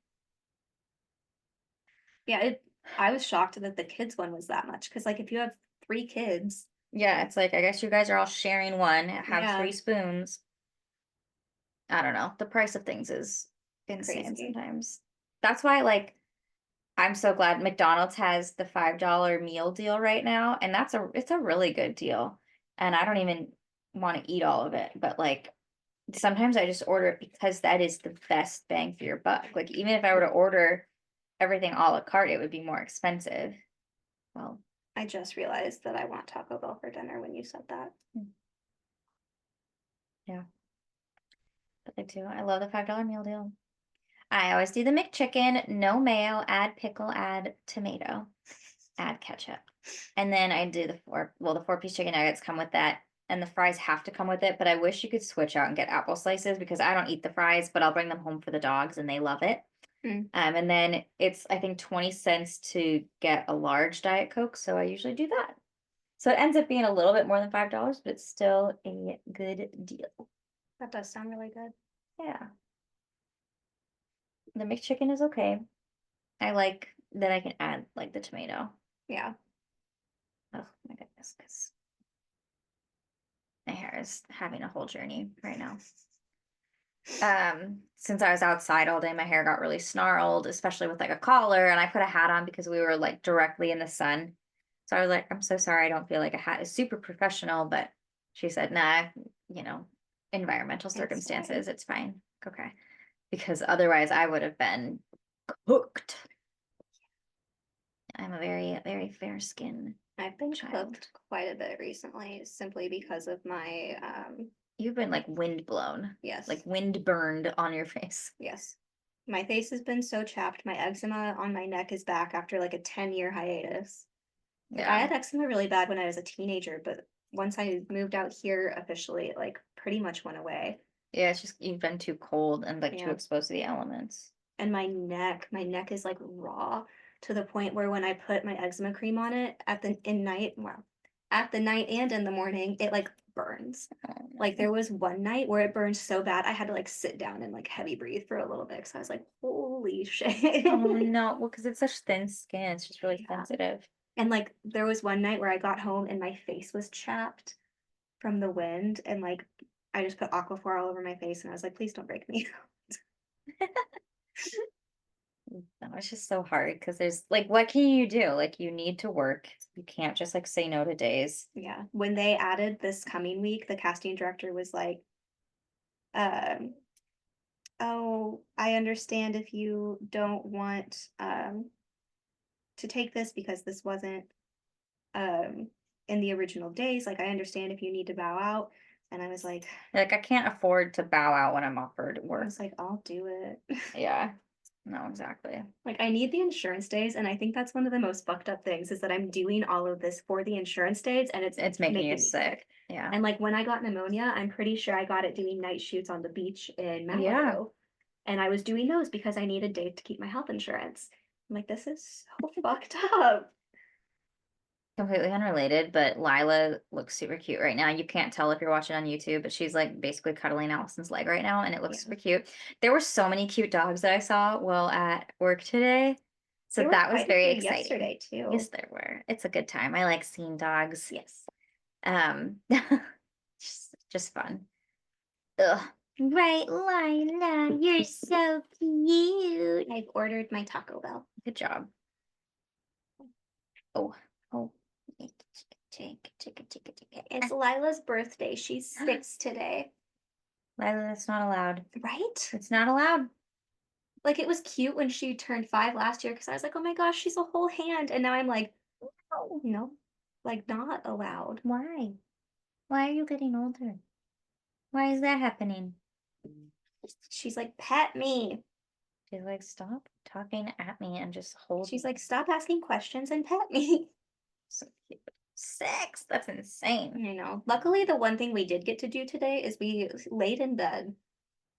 Yeah. I was shocked that the kids one was that much. Cause like if you have 3 kids, Yeah, it's like, I guess you guys are all sharing one, have yeah, 3 spoons. I don't know. The price of things is insane crazy. sometimes. That's why, like, I'm so glad McDonald's has the $5 meal deal right now, and it's a really good deal. And I don't even want to eat all of it, but like sometimes I just order it because that is the best bang for your buck. Like even if I were to order everything a la carte, it would be more expensive. Well, I just realized that I want Taco Bell for dinner when you said that. yeah, but I do. I love the $5 meal deal. I always do the McChicken, no mayo, add pickle, add tomato, add ketchup. And then I do the 4-piece chicken nuggets come with that. And the fries have to come with it, but I wish you could switch out and get apple slices because I don't eat the fries, but I'll bring them home for the dogs and they love it. Mm, And then it's I think 20 cents to get a large Diet Coke, so I usually do that. So it ends up being a little bit more than $5, but it's still a good deal. that does sound really good. Yeah. The McChicken is okay. I like that I can add like the tomato. Yeah. Oh my goodness, because my hair is having a whole journey right now. Since I was outside all day, my hair got really snarled, especially with like a collar, and I put a hat on because we were like directly in the sun. So I was like, I'm so sorry, I don't feel like a hat is super professional, but she said, nah, you know, environmental It's fine. circumstances, it's fine. Okay. Because otherwise I would have been cooked. I'm a very, very fair skin I've been child. cooked quite a bit recently simply because of my You've been like wind blown, yes. like wind burned on your face. Yes. My face has been so chapped. My eczema on my neck is back after like a 10-year hiatus. Like I Yeah. had eczema really bad when I was a teenager, but once I moved out here officially, it like pretty much went away. Yeah, it's just you've been too cold and like too Yeah. exposed to the elements. And my neck is like raw to the point where when I put my eczema cream on it at the in night, well, at the night and in the morning, it like burns. Oh, Like no. there was one night where it burned so bad I had to like sit down and like heavy breathe for a little bit because I was like, holy shit. Oh no, well, because it's such thin skin, it's just really Yeah. sensitive. And like there was one night where I got home and my face was chapped from the wind and like I just put Aquaphor all over my face and I was like, please don't break me. No, it's just so hard because there's like, what can you do? Like, you need to work. You can't just like say no to days. Yeah. When they added this coming week, the casting director was like, um, oh, I understand if you don't want to take this because this wasn't um in the original days. Like I understand if you need to bow out. And I was like, Like, I can't afford to bow out when I'm offered I work. was like, I'll do it. Yeah, no, exactly. Like I need the insurance days, and I think that's one of the most fucked up things is that I'm doing all of this for the insurance days, and it's It's making you making me sick. Yeah. And like when I got pneumonia, I'm pretty sure I got it doing night shoots on the beach in Yeah. Malibu, and I was doing those because I needed days to keep my health insurance. I'm like, this is so fucked up. Completely unrelated, but Lila looks super cute right now. You can't tell if you're watching on YouTube, but she's like basically cuddling Allison's leg right now, and it looks Yeah. super cute. There were so many cute dogs that I saw while at work today. So There were that was quite a very few exciting. yesterday too. Yes, there were. It's a good time. I like seeing dogs. Yes. Um, just fun. Ugh. Right, Lila, you're so cute. I've ordered my Taco Bell. Good job. Oh, oh. Chicken. It's Lila's birthday. She's 6 today. Lila, that's not allowed. Right? It's not allowed. Like it was cute when she turned 5 last year because I was like, oh my gosh, she's a whole hand. And now I'm like, No. no, like not allowed. Why? Why are you getting older? Why is that happening? She's like, pet me. She's like, stop talking at me and just hold She's me. like, stop asking questions and pet me. So cute. 6. That's insane. You know, luckily, the one thing we did get to do today is we laid in bed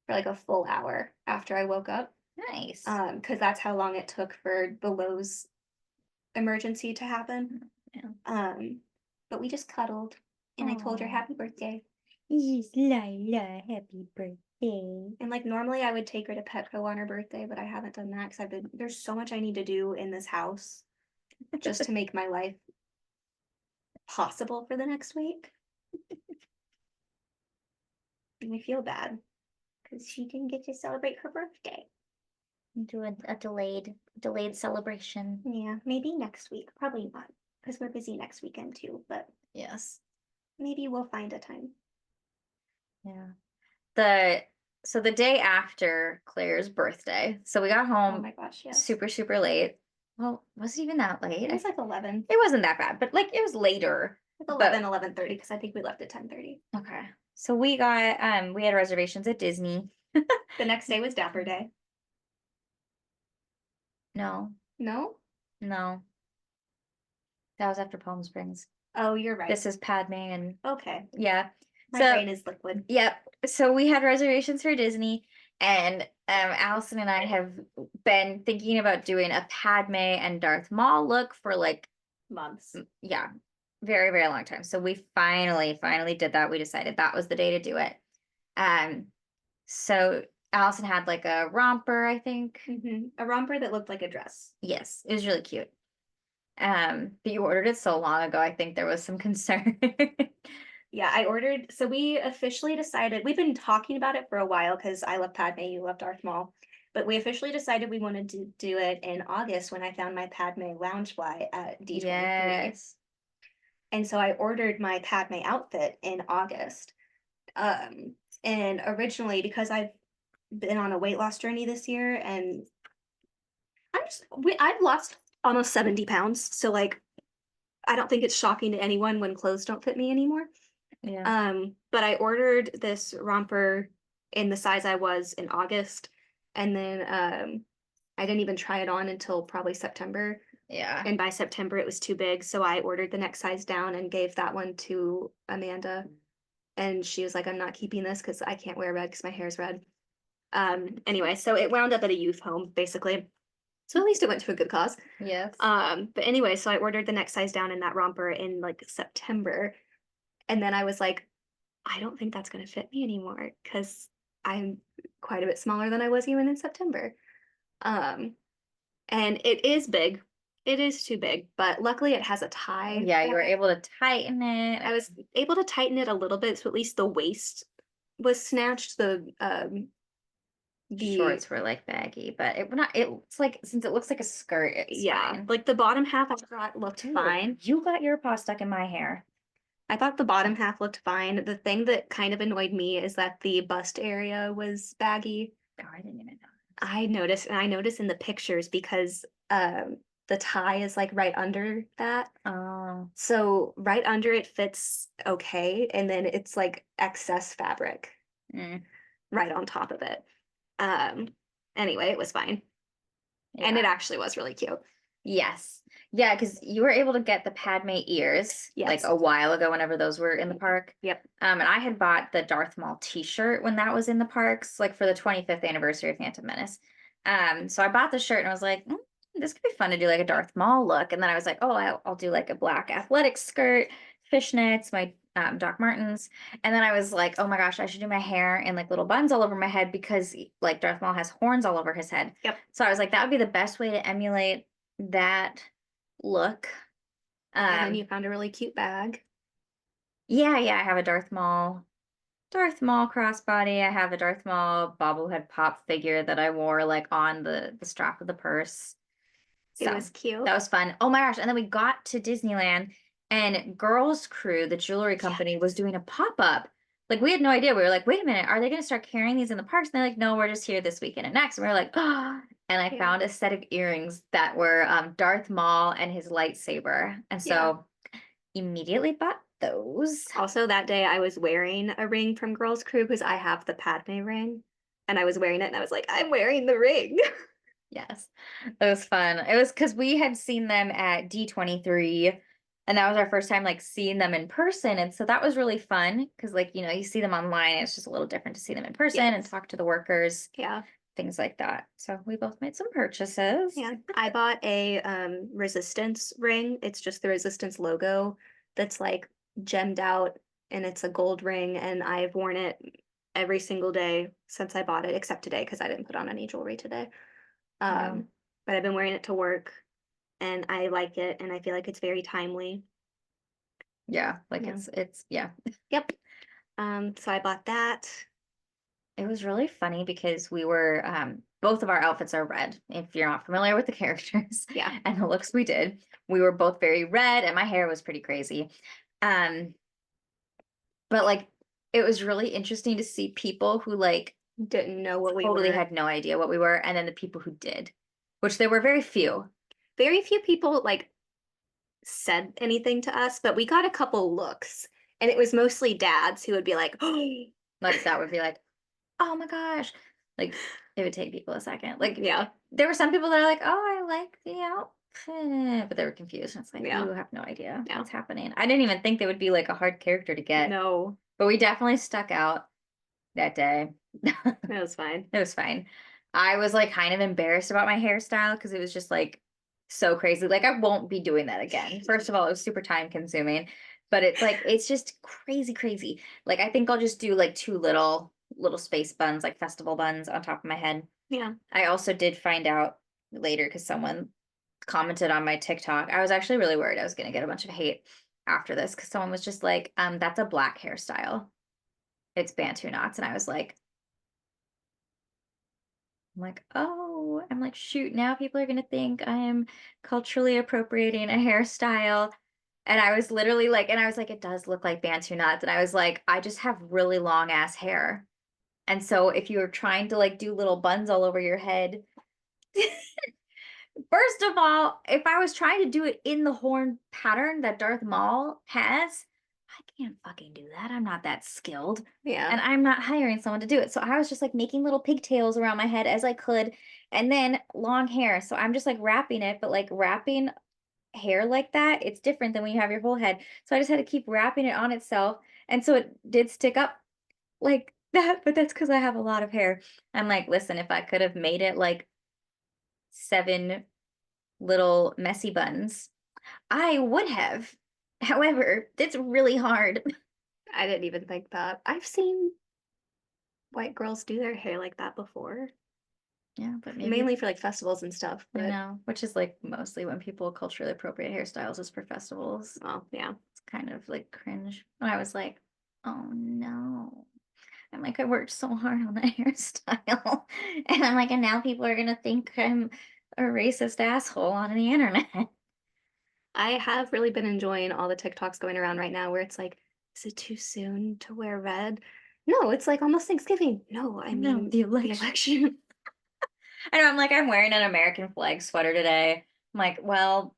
for like a full hour after I woke up. Nice. Because that's how long it took for the Lowe's emergency to happen. Yeah. But we just cuddled and I told her Aw. happy birthday. Yes, Lila, happy birthday. And like normally I would take her to Petco on her birthday, but I haven't done that because there's so much I need to do in this house just to make my life possible for the next week. And I feel bad because she didn't get to celebrate her birthday. Do a delayed celebration. Yeah, maybe next week. Probably not because we're busy next weekend too, but Yes. maybe we'll find a time. Yeah. So the day after Claire's birthday, so we got Oh home my gosh, yes. super late. Well, was it even that late? It was like 11. It wasn't that bad, but like it was later. Like But 11, 11:30 because I think we left at 10:30. okay. So we had reservations at Disney. The next day was Dapper Day. No, No? no. That was after Palm Springs. Oh, you're right. This is Padme and Okay. yeah. My So brain is liquid. yep. So we had reservations for Disney, and Allison and I have been thinking about doing a Padme and Darth Maul look for like Months. yeah, very, very long time. So we finally did that. We decided that was the day to do it. So Allison had like a romper, I think. A romper that looked like a dress. Yes, it was really cute. But you ordered it so long ago, I think there was some concern. Yeah, I ordered so we officially decided we've been talking about it for a while because I love Padme, you love Darth Maul. But we officially decided we wanted to do it in August when I found my Padme Loungefly at D23. Yes. And so I ordered my Padme outfit in August. Um, and originally, because I've been on a weight loss journey this year, and I've lost almost 70 pounds. So like, I don't think it's shocking to anyone when clothes don't fit me anymore. Yeah. But I ordered this romper in the size I was in August, and then I didn't even try it on until probably September. Yeah. And by September it was too big, so I ordered the next size down and gave that one to Amanda. And she was like, I'm not keeping this because I can't wear red because my hair is red. Anyway, so it wound up at a youth home, basically. So at least it went to a good cause. Yes. But anyway, so I ordered the next size down in that romper in like September. And then I was like, I don't think that's gonna fit me anymore because I'm quite a bit smaller than I was even in September. Um, and it is big. It is too big, but luckily it has a tie. Yeah, you were able to tighten I it. was able to tighten it a little bit, so at least the waist was snatched. The Shorts were like baggy, but it not it's like since it looks like a skirt, it's yeah, fine. like the bottom half I thought looked Ooh, fine. you got your paw stuck in my hair. I thought the bottom half looked fine. The thing that kind of annoyed me is that the bust area was baggy. Oh, I didn't even know. I noticed, and I noticed in the pictures because the tie is like right under that. Oh, So right under it fits okay, and then it's like excess fabric mm, right on top of it. Um, anyway, it was fine. And yeah. it actually was really cute. Yes. Yeah, because you were able to get the Padme ears like Yes. a while ago whenever those were in the park. Yep. And I had bought the Darth Maul t-shirt when that was in the parks, like for the 25th anniversary of Phantom Menace. So I bought the shirt and I was like, this could be fun to do like a Darth Maul look. And then I was like, oh, I'll do like a black athletic skirt, fishnets, my Doc Martens. And then I was like, oh my gosh, I should do my hair in like little buns all over my head because like Darth Maul has horns all over his head. Yep. So I was like, that would be the best way to emulate that look. And then you found a really cute bag. Yeah, I have a Darth Maul crossbody. I have a Darth Maul bobblehead pop figure that I wore like on the strap of the purse. It So was cute. that was fun. Oh my gosh. And then we got to Disneyland and Girls Crew, the jewelry company, was doing a pop-up. Like we had no idea. We were like, wait a minute, are they gonna start carrying these in the parks? And they're like, no, we're just here this weekend and next. And we were like, oh, and I Yeah. found a set of earrings that were Darth Maul and his lightsaber. And so immediately bought those. Also, that day I was wearing a ring from Girls Crew because I have the Padme ring, and I was wearing it, and I was like, I'm wearing the ring. Yes, it was fun. It was because we had seen them at D23, and that was our first time like seeing them in person. And so that was really fun because, like, you see them online. It's just a little different to see them in person and Yes. talk to the workers, Yeah. things like that. So we both made some purchases. Yeah. I bought a Resistance ring. It's just the Resistance logo that's like gemmed out, and it's a gold ring, and I've worn it every single day since I bought it, except today because I didn't put on any jewelry today. Wow. But I've been wearing it to work, and I like it, and I feel like it's very timely. Yeah, like Yeah. it's yeah. Yep. So I bought that. It was really funny because we were both of our outfits are red, if you're not familiar with the characters Yeah. and the looks we did. We were both very red and my hair was pretty crazy. Um, but like it was really interesting to see people who like Didn't know what we totally were. had no idea what we were, and then the people who did, which there were very few. Very few people like said anything to us, but we got a couple looks, and it was mostly dads who would be like, "Oh, Like that would be like, oh my gosh. Like it would take people a second. Like yeah, there were some people that are like, oh, I like the outfit, but they were confused. And it's like, yeah, you have no idea yeah." what's happening. I didn't even think they would be like a hard character to get, No, but we definitely stuck out that day. that was fine. It was fine. I was like kind of embarrassed about my hairstyle because it was just like so crazy. Like I won't be doing that again. First of all, it was super time consuming, but it's like it's just crazy, crazy. Like I think I'll just do like two little space buns, like festival buns on top of my head. Yeah, I also did find out later because someone commented on my TikTok. I was actually really worried I was gonna get a bunch of hate. after this because someone was just like, that's a black hairstyle. It's Bantu knots. And I was like, oh, I'm like, shoot, now people are gonna think I am culturally appropriating a hairstyle. And I was literally like, and I was like, it does look like Bantu knots. And I was like, I just have really long ass hair. And so if you were trying to like do little buns all over your head, first of all, if I was trying to do it in the horn pattern that Darth Maul has, I can't fucking do that. I'm not that skilled. Yeah. And I'm not hiring someone to do it. So I was just like making little pigtails around my head as I could. And then long hair. So I'm just like wrapping it, but like wrapping hair like that, it's different than when you have your whole head. So I just had to keep wrapping it on itself. And so it did stick up like that, but that's because I have a lot of hair. I'm like, listen, if I could have made it like 7 little messy buns, I would have. However, it's really hard. I didn't even think that. I've seen white girls do their hair like that before, Yeah, but maybe mainly for like festivals and stuff. I But know, which is like mostly when people culturally appropriate hairstyles is for festivals. well, yeah. It's kind of like cringe. And I was like, oh no. I'm like, I worked so hard on that hairstyle. And I'm like, and now people are gonna think I'm a racist asshole on the internet. I have really been enjoying all the TikToks going around right now where it's like, is it too soon to wear red? No, it's like almost Thanksgiving. No, I No, mean the the election. election. I know, I'm like, I'm wearing an American flag sweater today. I'm like, well,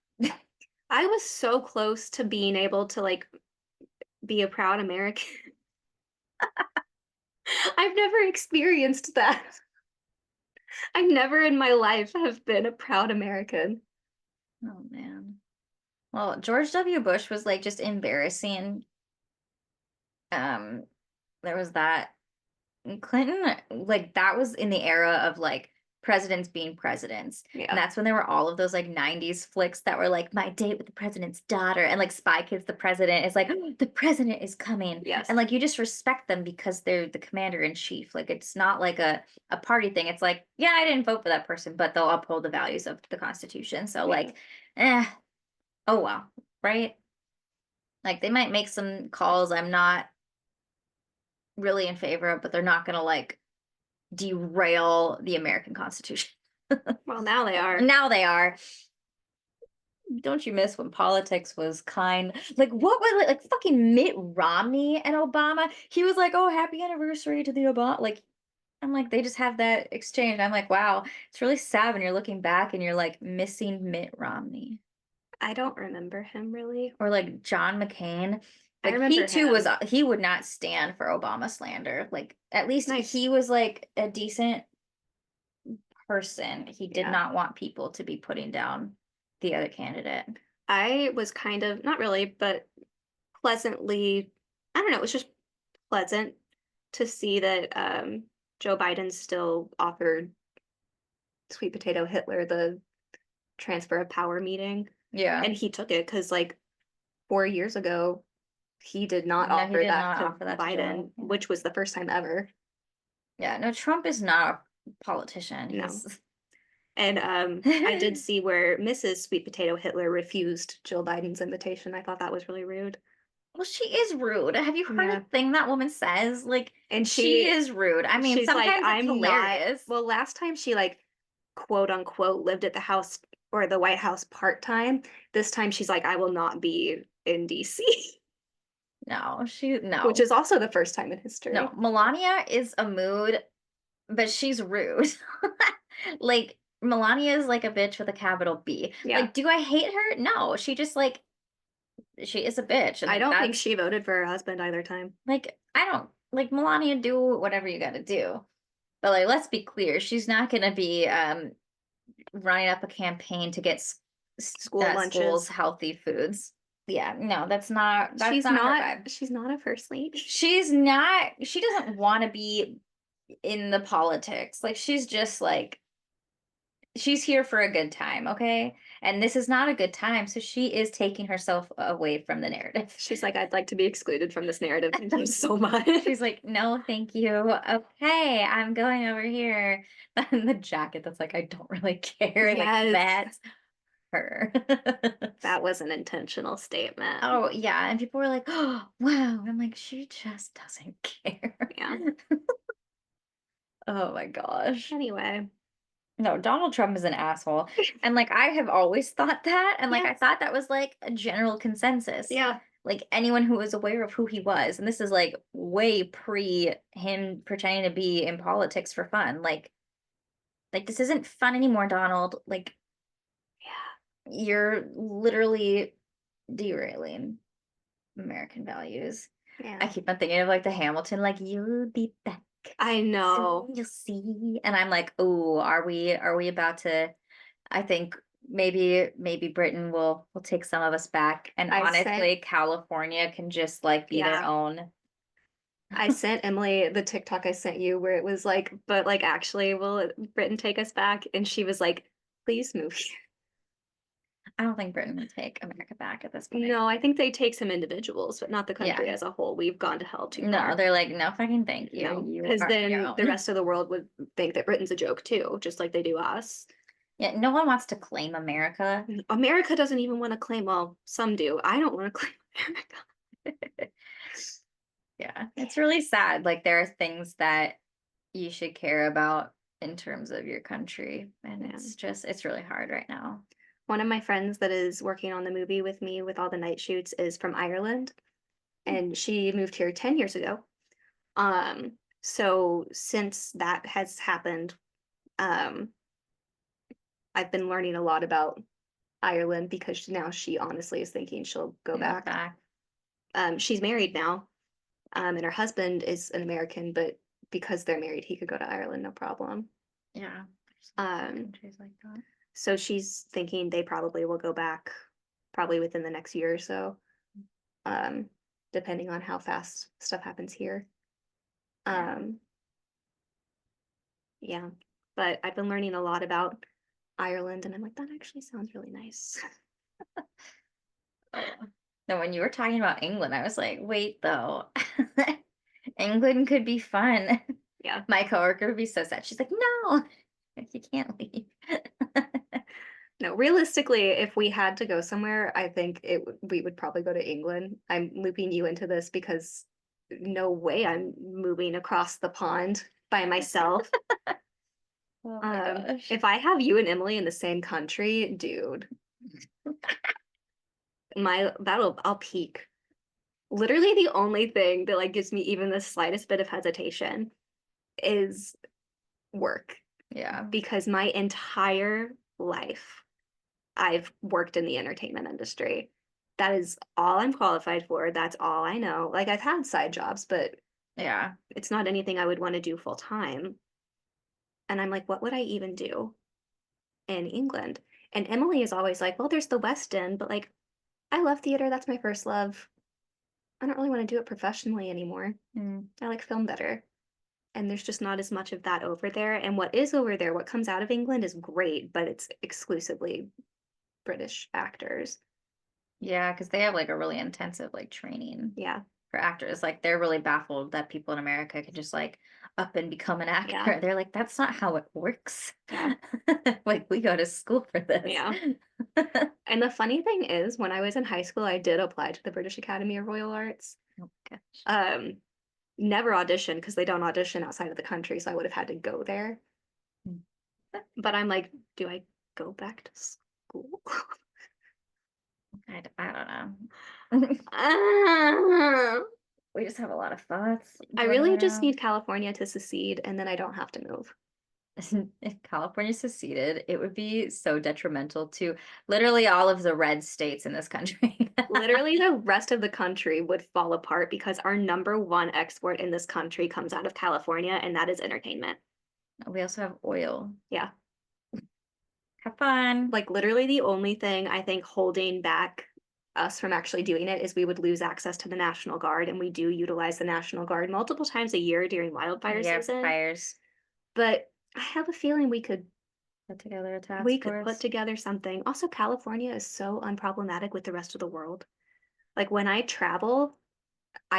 I was so close to being able to like be a proud American. I've never experienced that. I never in my life have been a proud American. oh man. Well, George W. Bush was like just embarrassing. Um, there was that. Clinton, like that was in the era of like presidents being presidents. And Yeah. that's when there were all of those like 90s flicks that were like my date with the president's daughter and like Spy Kids the president is like the president is coming. Yes. And like you just respect them because they're the commander in chief. Like it's not like a party thing. It's like, yeah, I didn't vote for that person, but they'll uphold the values of the Constitution. So Yeah. like, eh, oh well, right? Like they might make some calls I'm not really in favor of, but they're not gonna like derail the American Constitution. Well, now they are. Now they are. Don't you miss when politics was kind? Like, what was it? Like, fucking Mitt Romney and Obama? He was like, oh, happy anniversary to the Obama. Like, I'm like, they just have that exchange. I'm like, wow, it's really sad when you're looking back and you're like missing Mitt Romney. I don't remember him really. Or like John McCain. I Like, he remember too was, him. he would not stand for Obama slander. Like, at least Nice. he was like a decent person. He did Yeah. not want people to be putting down the other candidate. I was kind of, not really, but pleasantly, I don't know, it was just pleasant to see that Joe Biden still offered Sweet Potato Hitler the transfer of power meeting. Yeah. And he took it because, like, 4 years ago, he did not No, he offer did that not to offer that to Biden, Joe. Yeah. which was the first time ever. Yeah, no, Trump is not a politician. No. He's And I did see where Mrs. Sweet Potato Hitler refused Jill Biden's invitation. I thought that was really rude. well, she is rude. Have you heard Yeah. a thing that woman says? Like, And she is rude. I mean, she's like, sometimes it's I'm not. hilarious. Well, last time she like quote unquote lived at the house or the White House part-time. This time she's like, I will not be in DC, No, which no. is also the first time in No, history. Melania is a mood, but she's rude. Like, Melania is like a bitch with a capital B. Yeah. Like, do I hate her? No, she just like she is a bitch, and I like don't think that's she voted for her husband either time. like I don't like Melania. Do whatever you got to do, but like let's be clear, she's not gonna be running up a campaign to get School schools lunches. healthy foods. Yeah, no, that's not her vibe. She's not a first lady. She's not. She doesn't want to be in the politics. Like she's just like she's here for a good time, okay? And this is not a good time, so she is taking herself away from the narrative. She's like, I'd like to be excluded from this narrative. Thank you so much. She's like, no, thank you. Okay, I'm going over here. And the jacket that's like, I don't really care, like Yes. that. her. That was an intentional statement. Oh, yeah, and people were like, "Oh, wow." I'm like, "She just doesn't care." Yeah. Oh my gosh. Anyway. No, Donald Trump is an asshole. And like I have always thought that, and like Yeah. I thought that was like a general consensus. Yeah. Like anyone who was aware of who he was, and this is like way pre him pretending to be in politics for fun. Like this isn't fun anymore, Donald. Like Yeah. you're literally derailing American values. I Yeah. keep on thinking of like the Hamilton, like you'll be back. I know. Soon you'll see. And I'm like, oh, are we about to I think maybe Britain will take some of us back. And I sent honestly, California can just like be their yeah. own. I sent Emily the TikTok I sent you where it was like, but like actually will Britain take us back? And she was like, please move here. I don't think Britain would take America back at this point. No, I think they take some individuals, but not the country Yeah. as a whole. We've gone to hell too No, far. they're like, no fucking thank you. No, You because are on your then the own. rest of the world would think that Britain's a joke too, just like they do us. Yeah, no one wants to claim America. America doesn't even want to claim, well, some do. I don't want to claim America. Yeah, it's really sad. Like there are things that you should care about in terms of your country, and Yeah. it's really hard right now. One of my friends that is working on the movie with me with all the night shoots is from Ireland, and she moved here 10 years ago. So since that has happened, um, I've been learning a lot about Ireland because now she honestly is thinking she'll go Go back. back. She's married now, and her husband is an American, but because they're married, he could go to Ireland, no problem. Yeah, there's Um, countries like that. so she's thinking they probably will go back probably within the next year or so, um, depending on how fast stuff happens here. Yeah. Um, yeah, but I've been learning a lot about Ireland, and I'm like, that actually sounds really nice. Oh. No, when you were talking about England, I was like, wait, though. England could be fun. Yeah. My coworker would be so sad. She's like, no, you can't leave. No, realistically, if we had to go somewhere, I think we would probably go to England. I'm looping you into this because no way I'm moving across the pond by myself. Oh my gosh. If I have you and Emily in the same country, dude, I'll peak. Literally the only thing that like gives me even the slightest bit of hesitation is work Yeah. because my entire life I've worked in the entertainment industry. That is all I'm qualified for. That's all I know. Like I've had side jobs, but Yeah. it's not anything I would want to do full time. And I'm like, what would I even do in England? And Emily is always like, well, there's the West End, but like I love theater. That's my first love. I don't really want to do it professionally anymore. Mm. I like film better. And there's just not as much of that over there. And what is over there, what comes out of England is great, but it's exclusively British actors. Yeah, because they have like a really intensive like training Yeah. for actors. Like they're really baffled that people in America can just like up and become an actor. Yeah. They're like, that's not how it works. Yeah. Like we go to school for this. Yeah. And the funny thing is, when I was in high school, I did apply to the British Academy of Royal Arts. Oh gosh. Never auditioned because they don't audition outside of the country, so I would have had to go there. Mm. But I'm like, do I go back to school? I don't know. Ah. We just have a lot of thoughts I floating really just around. need California to secede, and then I don't have to move. If California seceded, it would be so detrimental to literally all of the red states in this country. Literally, the rest of the country would fall apart because our number one export in this country comes out of California, and that is entertainment. We also have oil. Yeah. Have fun. Like literally the only thing I think holding back us from actually doing it is we would lose access to the National Guard, and we do utilize the National Guard multiple times a year during wildfire Yeah, season. fires. But I have a feeling Put together a task we could put force. together something. Also, California is so unproblematic with the rest of the world. Like when I travel,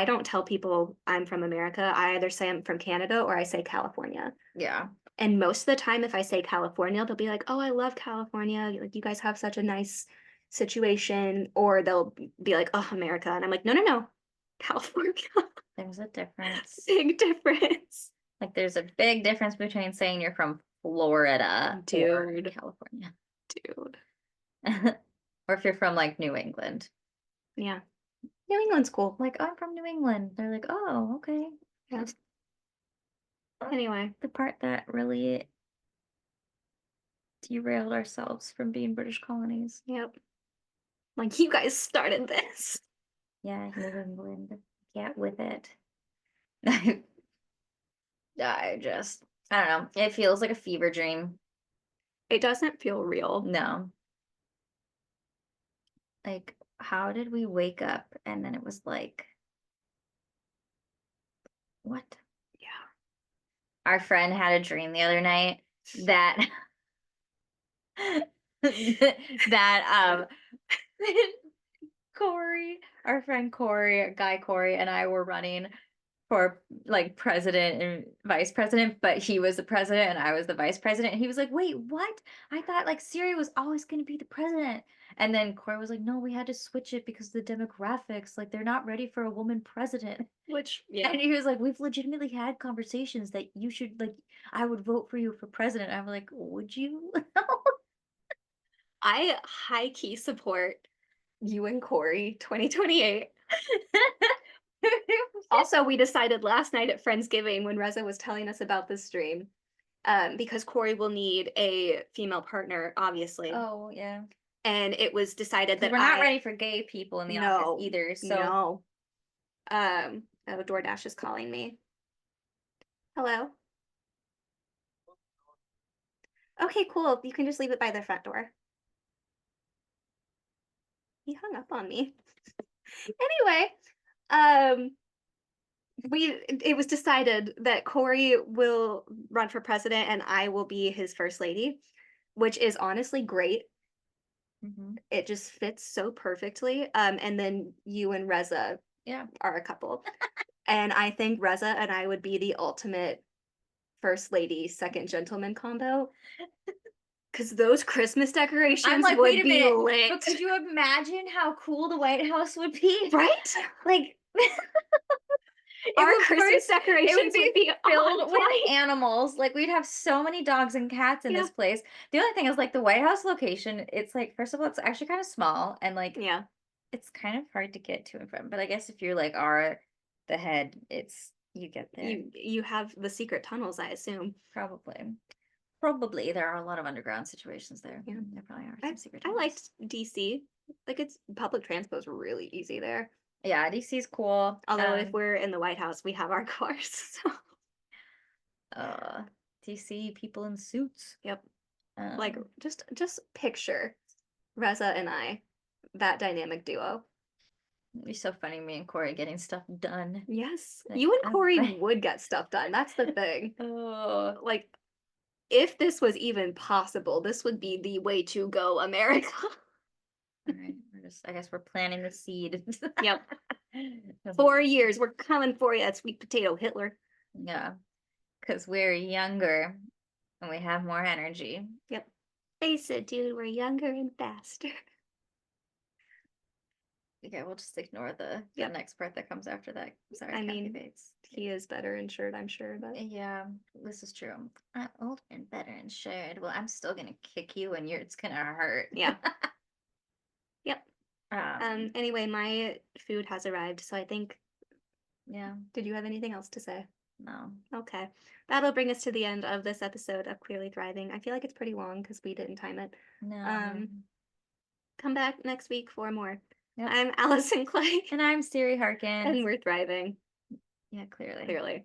I don't tell people I'm from America. I either say I'm from Canada or I say California. Yeah. And most of the time, if I say California, they'll be like, "Oh, I love California. Like you guys have such a nice situation," or they'll be like, "Oh, America," and I'm like, "No, no, no, California." There's a difference. Big difference, Like there's a big difference between saying you're from Florida or dude. California. Dude. Or if you're from like New England. Yeah, New England's cool. Like, oh, I'm from New England. They're like, oh, okay. Yeah. Anyway, The part that really derailed ourselves from being British colonies. yep. Like you guys started this. Yeah, New England. Get with it. I don't know. It feels like a fever dream. It doesn't feel real. No. Like, how did we wake up and then it was like, what? Yeah. Our friend had a dream the other night that that Corey, our friend Corey, guy Corey, and I were running for like president and vice president, but he was the president and I was the vice president. And he was like, wait, what? I thought like Siri was always going to be the president. And then Corey was like, no, we had to switch it because of the demographics. Like, they're not ready for a woman president. Which, yeah. And he was like, we've legitimately had conversations that you should, like, I would vote for you for president. I'm like, would you? I high key support you and Corey 2028. Also, we decided last night at Friendsgiving when Reza was telling us about this stream, because Corey will need a female partner, obviously. Oh, yeah. And it was decided that We're not ready for gay people in the office either. So no. Oh, DoorDash is calling me. Hello. Okay, cool. You can just leave it by the front door. He hung up on me. Anyway, it was decided that Corey will run for president and I will be his first lady, which is honestly great. mhm. It just fits so perfectly. And then you and Reza Yeah. are a couple. And I think Reza and I would be the ultimate first lady, second gentleman combo. Because those Christmas I'm decorations like, would wait a be minute. lit. But could you imagine how cool the White House would be? Right? Like, Our would Christmas decorations would be filled on with point. animals. Like, we'd have so many dogs and cats in Yeah. this place. The only thing is, like, the White House location, it's like, first of all, it's actually kind of small and like Yeah. it's kind of hard to get to and from. But I guess if you're like the head, you get there. You have the secret tunnels, I assume. Probably there are a lot of underground situations there. Yeah. There probably are some secret I tunnels. liked DC. Like it's public transport's really easy there. Yeah, DC's cool. Although if we're in the White House, we have our cars. So DC people in suits. yep. Like just picture Reza and I, that dynamic duo. It'd be so funny, me and Corey getting stuff done. Yes. Like, You and I'm Corey ready. would get stuff done. That's the thing. Oh, Like if this was even possible, this would be the way to go, America. all right. I guess we're planting the seed. Yep. 4 years, we're coming for you, sweet potato Hitler. Yeah, because we're younger and we have more energy. Yep. Face it, dude, we're younger and faster. Okay, we'll just ignore the next part that comes after that. Sorry, I Kathy mean, Bates. he is better insured, I'm sure, but Yeah, this is true. I'm older and better insured. Well, I'm still gonna kick you, and it's gonna hurt. yeah. Yep. Um, Anyway, my food has arrived, so I think. yeah. Did you have anything else to say? No. Okay. That'll bring us to the end of this episode of Clearly Thriving. I feel like it's pretty long because we didn't time it. No. Come back next week for more. Yep. I'm Allison Clay. And I'm Siri Harkin. And we're thriving. Yeah, clearly. Clearly.